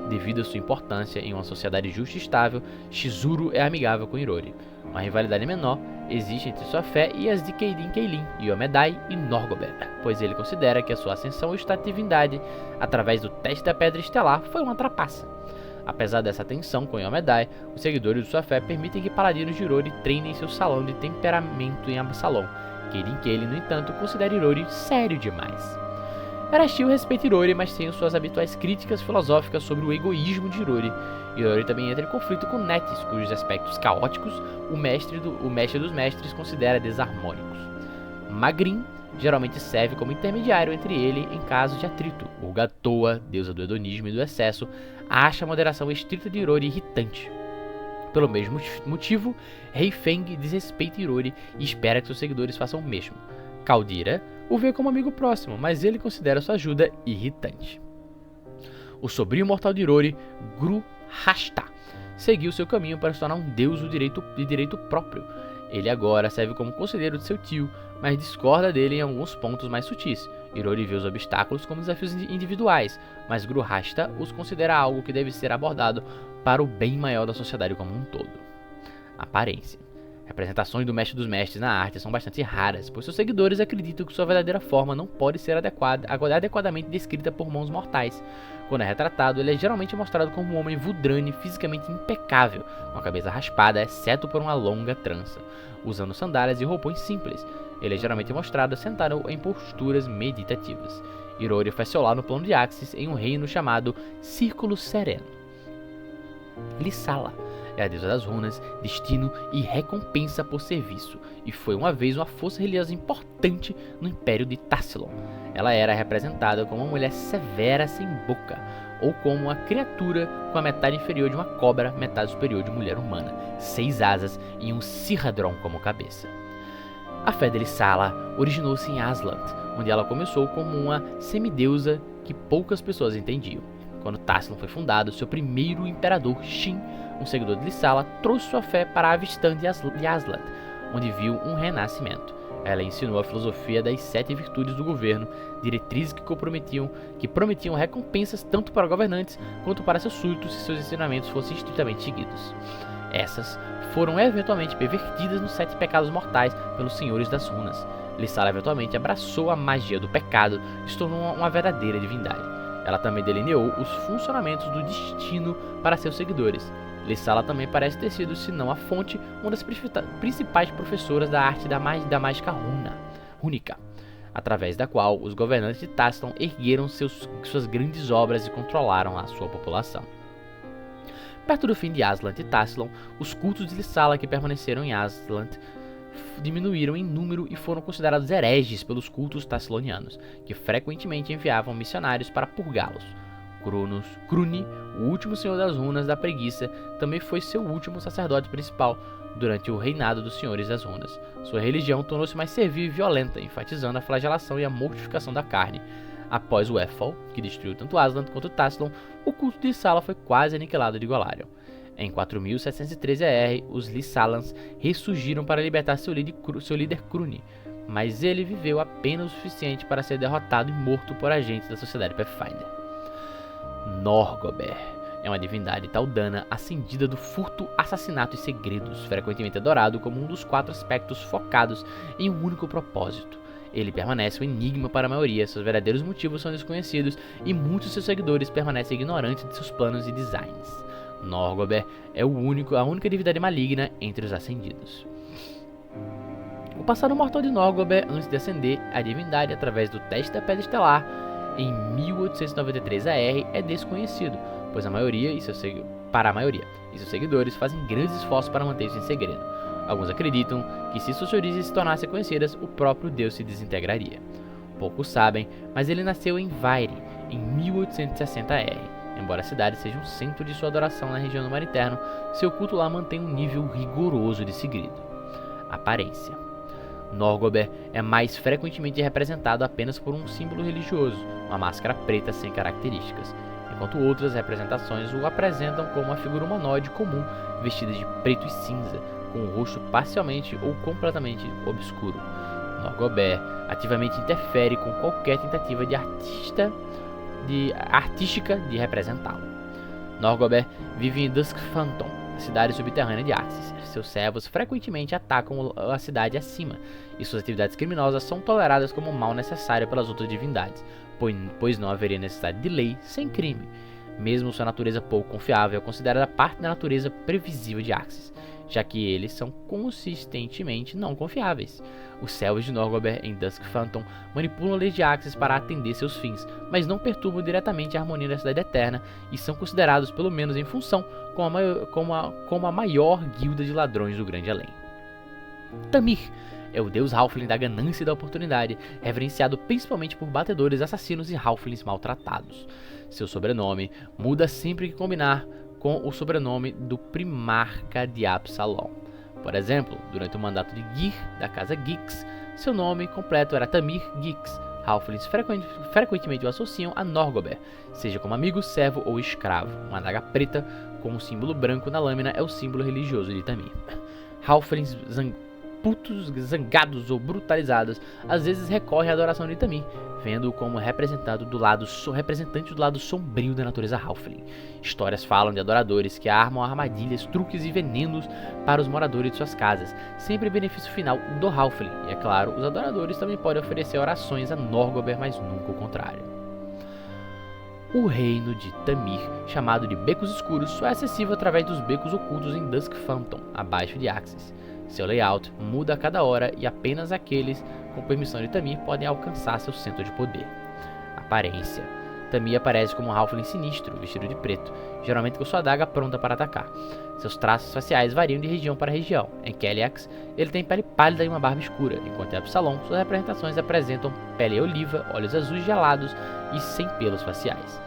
Devido à sua importância em uma sociedade justa e estável, Shizuru é amigável com Irori. Uma rivalidade menor existe entre sua fé e as de Keilin, Yomedai e Norgobet, pois ele considera que a sua ascensão ao estado de divindade, através do teste da Pedra Estelar, foi uma trapaça. Apesar dessa tensão com Yomedai, os seguidores de sua fé permitem que paladinos de Irori treinem seu salão de temperamento em Absalom. Keilin, no entanto, considera Irori sério demais. Erastil respeita Irori, mas tem suas habituais críticas filosóficas sobre o egoísmo de Irori. Irori também entra em conflito com Netis, cujos aspectos caóticos o mestre dos mestres considera desarmônicos. Magrin geralmente serve como intermediário entre ele em casos de atrito. Urgatoa, deusa do hedonismo e do excesso, acha a moderação estrita de Irori irritante. Pelo mesmo motivo, Rei Feng desrespeita Irori e espera que seus seguidores façam o mesmo. Caldira o vê como amigo próximo, mas ele considera sua ajuda irritante. O sobrinho mortal de Irori, Gruhashta, seguiu seu caminho para se tornar um deus de direito próprio. Ele agora serve como conselheiro de seu tio, mas discorda dele em alguns pontos mais sutis. Irori vê os obstáculos como desafios individuais, mas Gruhashta os considera algo que deve ser abordado para o bem maior da sociedade como um todo. Aparência. Representações do Mestre dos Mestres na arte são bastante raras, pois seus seguidores acreditam que sua verdadeira forma não pode ser adequadamente descrita por mãos mortais. Quando é retratado, ele é geralmente mostrado como um homem Vudrani fisicamente impecável, com a cabeça raspada, exceto por uma longa trança, usando sandálias e roupões simples. Ele é geralmente mostrado sentado em posturas meditativas. Irori faz seu lar no plano de Axis em um reino chamado Círculo Sereno. Lissala é a deusa das runas, destino e recompensa por serviço, e foi uma vez uma força religiosa importante no Império de Tassilon. Ela era representada como uma mulher severa sem boca, ou como uma criatura com a metade inferior de uma cobra, metade superior de mulher humana, 6 asas e um Sirradron como cabeça. A fé de Lissala originou-se em Aslant, onde ela começou como uma semideusa que poucas pessoas entendiam. Quando Tassilon foi fundado, seu primeiro imperador, Shin, um seguidor de Lissala, trouxe sua fé para Avistan de Aslant, onde viu um renascimento. Ela ensinou a filosofia das 7 virtudes do governo, diretrizes que prometiam recompensas tanto para governantes quanto para seus súditos se seus ensinamentos fossem estritamente seguidos. Essas foram eventualmente pervertidas nos 7 pecados mortais pelos senhores das runas. Lissala eventualmente abraçou a magia do pecado e se tornou uma verdadeira divindade. Ela também delineou os funcionamentos do destino para seus seguidores. Lissala também parece ter sido, se não a fonte, uma das principais professoras da arte da mágica rúnica, através da qual os governantes de Tassilon ergueram suas grandes obras e controlaram a sua população. Perto do fim de Aslant e Tassilon, os cultos de Lissala que permaneceram em Aslant diminuíram em número e foram considerados hereges pelos cultos tassilonianos, que frequentemente enviavam missionários para purgá-los. Cruni, o último senhor das runas da preguiça, também foi seu último sacerdote principal durante o reinado dos senhores das runas. Sua religião tornou-se mais servil e violenta, enfatizando a flagelação e a mortificação da carne. Após o Ethel, que destruiu tanto Aslan quanto Tassilon, o culto de Sala foi quase aniquilado de Golarion. Em 4713 AR, os Lysalans ressurgiram para libertar seu líder Cruni, mas ele viveu apenas o suficiente para ser derrotado e morto por agentes da Sociedade Pathfinder. Norgober é uma divindade taudana ascendida do furto, assassinato e segredos, frequentemente adorado como um dos 4 aspectos focados em um único propósito. Ele permanece um enigma para a maioria, seus verdadeiros motivos são desconhecidos e muitos de seus seguidores permanecem ignorantes de seus planos e designs. Norgober é a única divindade maligna entre os ascendidos. O passado mortal de Norgober antes de ascender a divindade através do teste da Pedra Estelar em 1893 AR é desconhecido, pois para a maioria e seus seguidores fazem grandes esforços para manter isso em segredo. Alguns acreditam que se suas origens se tornassem conhecidas, o próprio deus se desintegraria. Poucos sabem, mas ele nasceu em Vaire em 1860 AR. Embora a cidade seja um centro de sua adoração na região do Mar Interno, seu culto lá mantém um nível rigoroso de segredo. Aparência. Norgober é mais frequentemente representado apenas por um símbolo religioso, uma máscara preta sem características, enquanto outras representações o apresentam como uma figura humanoide comum, vestida de preto e cinza, com o rosto parcialmente ou completamente obscuro. Norgober ativamente interfere com qualquer tentativa artística de representá-lo. Norgober vive em Duskphanton, cidade subterrânea de Axis. Seus servos frequentemente atacam a cidade acima, e suas atividades criminosas são toleradas como um mal necessário pelas outras divindades, pois não haveria necessidade de lei sem crime. Mesmo sua natureza pouco confiável é considerada parte da natureza previsível de Axis, já que eles são consistentemente não confiáveis. Os servos de Norgober em Duskphanton manipulam a lei de Axis para atender seus fins, mas não perturbam diretamente a harmonia da Cidade Eterna e são considerados, pelo menos em função, como a maior guilda de ladrões do Grande Além. Tamir é o deus Halfling da ganância e da oportunidade, reverenciado principalmente por batedores, assassinos e Halflings maltratados. Seu sobrenome muda sempre que combinar com o sobrenome do primarca de Absalom. Por exemplo, durante o mandato de Gyr, da casa Gix, seu nome completo era Tamir Gix. Halflings frequentemente o associam a Norgober, seja como amigo, servo ou escravo. Uma adaga preta com um símbolo branco na lâmina é o símbolo religioso de Tamir. Halflings putos, zangados ou brutalizados, às vezes recorrem à adoração de Tamir, vendo-o como representante do lado sombrio da natureza Halfling. Histórias falam de adoradores que armam armadilhas, truques e venenos para os moradores de suas casas, sempre em benefício final do Halfling. E é claro, os adoradores também podem oferecer orações a Norgober, mas nunca o contrário. O reino de Tamir, chamado de Becos Escuros, só é acessível através dos becos ocultos em Duskphanton, abaixo de Axis. Seu layout muda a cada hora e apenas aqueles com permissão de Tamir podem alcançar seu centro de poder. Aparência. Tamir aparece como um Halfling sinistro, vestido de preto, geralmente com sua adaga pronta para atacar. Seus traços faciais variam de região para região. Em Keliax, ele tem pele pálida e uma barba escura, enquanto em Absalom, suas representações apresentam pele oliva, olhos azuis gelados e sem pelos faciais.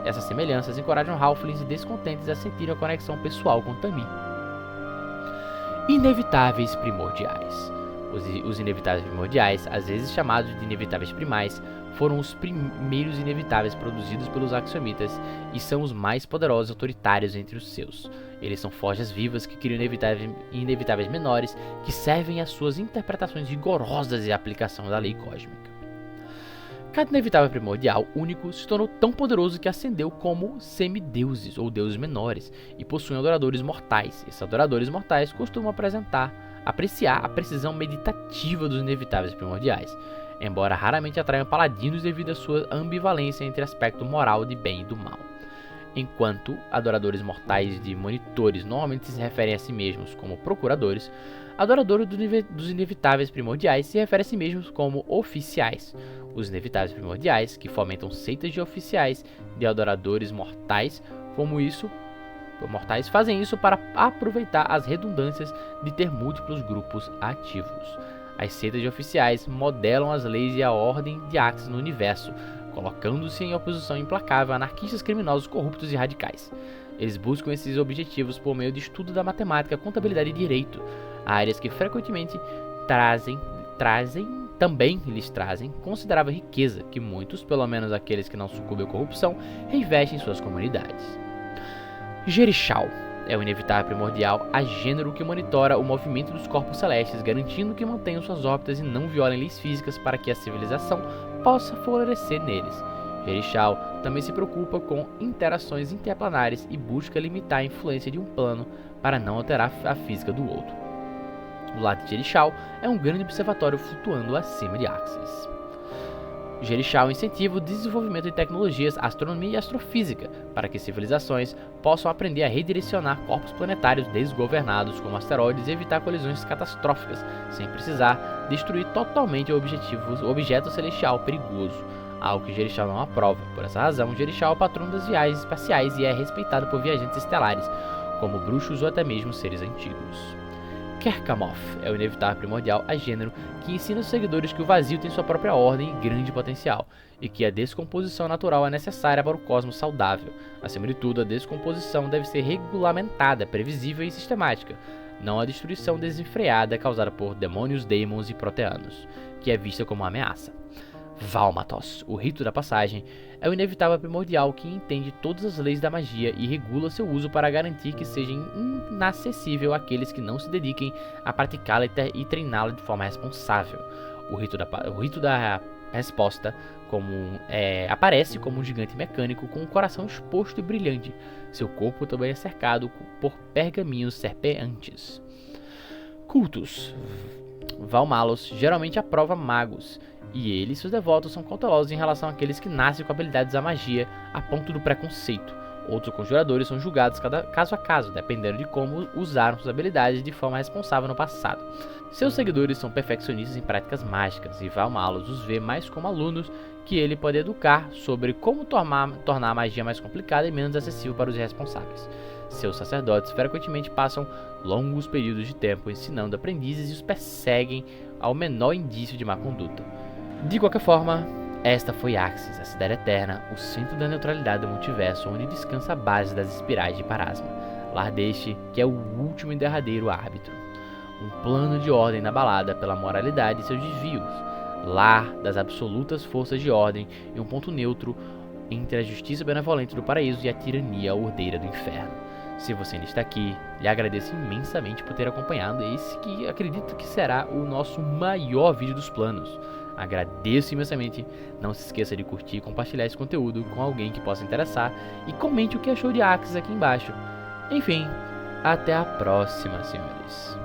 Essas semelhanças encorajam Halflings descontentes a sentir a conexão pessoal com Tamir. Inevitáveis primordiais. Os inevitáveis primordiais, às vezes chamados de inevitáveis primais, foram os primeiros inevitáveis produzidos pelos axiomitas e são os mais poderosos e autoritários entre os seus. Eles são forjas vivas que criam inevitáveis menores que servem às suas interpretações rigorosas e à aplicação da lei cósmica. Cada inevitável primordial único se tornou tão poderoso que ascendeu como semideuses ou deuses menores e possuem adoradores mortais. Esses adoradores mortais costumam apreciar a precisão meditativa dos inevitáveis primordiais, embora raramente atraiam paladinos devido à sua ambivalência entre aspecto moral de bem e do mal. Enquanto adoradores mortais de monitores normalmente se referem a si mesmos como procuradores, adoradores dos inevitáveis primordiais se referem a si mesmos como oficiais. Os inevitáveis primordiais, que fomentam seitas de oficiais de adoradores mortais, como isso mortais fazem isso para aproveitar as redundâncias de ter múltiplos grupos ativos. As seitas de oficiais modelam as leis e a ordem de Axis no universo, colocando-se em oposição implacável a anarquistas criminosos corruptos e radicais. Eles buscam esses objetivos por meio de estudo da matemática, contabilidade e direito, áreas que frequentemente também lhes trazem considerável riqueza, que muitos, pelo menos aqueles que não sucumbem à corrupção, reinvestem em suas comunidades. Jerichau é o inevitável primordial agênero que monitora o movimento dos corpos celestes, garantindo que mantenham suas órbitas e não violem leis físicas para que a civilização possa florescer neles. Jerichau também se preocupa com interações interplanares e busca limitar a influência de um plano para não alterar a física do outro. O lado de Jerichau é um grande observatório flutuando acima de Axis. Jerichau incentiva o desenvolvimento de tecnologias, astronomia e astrofísica, para que civilizações possam aprender a redirecionar corpos planetários desgovernados como asteroides e evitar colisões catastróficas, sem precisar destruir totalmente o objeto celestial perigoso, algo que Jerichau não aprova. Por essa razão, Jerichau é o patrono das viagens espaciais e é respeitado por viajantes estelares, como bruxos ou até mesmo seres antigos. Kerkamoth é o inevitável primordial agênero que ensina os seguidores que o vazio tem sua própria ordem e grande potencial, e que a descomposição natural é necessária para o cosmos saudável. Acima de tudo, a descomposição deve ser regulamentada, previsível e sistemática, não a destruição desenfreada causada por demônios, daemons e proteanos, que é vista como uma ameaça. Valmatos, o rito da passagem, é o inevitável primordial que entende todas as leis da magia e regula seu uso para garantir que seja inacessível àqueles que não se dediquem a praticá-la e treiná-la de forma responsável. O rito da resposta aparece como um gigante mecânico com um coração exposto e brilhante. Seu corpo também é cercado por pergaminhos serpeantes. Cultos. Valmalos geralmente aprova magos, e ele e seus devotos são cautelosos em relação àqueles que nascem com habilidades da magia a ponto do preconceito. Outros conjuradores são julgados caso a caso, dependendo de como usaram suas habilidades de forma responsável no passado. Seus seguidores são perfeccionistas em práticas mágicas, e Valmalos os vê mais como alunos que ele pode educar sobre como tornar a magia mais complicada e menos acessível para os irresponsáveis. Seus sacerdotes frequentemente passam longos períodos de tempo ensinando aprendizes e os perseguem ao menor indício de má conduta. De qualquer forma, esta foi Axis, a Cidade Eterna, o centro da neutralidade do multiverso, onde descansa a base das espirais de Parasma, lar deste que é o último e derradeiro árbitro. Um plano de ordem inabalada pela moralidade e seus desvios, lar das absolutas forças de ordem e um ponto neutro entre a justiça benevolente do paraíso e a tirania ordeira do inferno. Se você ainda está aqui, lhe agradeço imensamente por ter acompanhado esse que acredito que será o nosso maior vídeo dos planos. Agradeço imensamente, não se esqueça de curtir e compartilhar esse conteúdo com alguém que possa interessar e comente o que achou de Axis aqui embaixo. Enfim, até a próxima, senhores.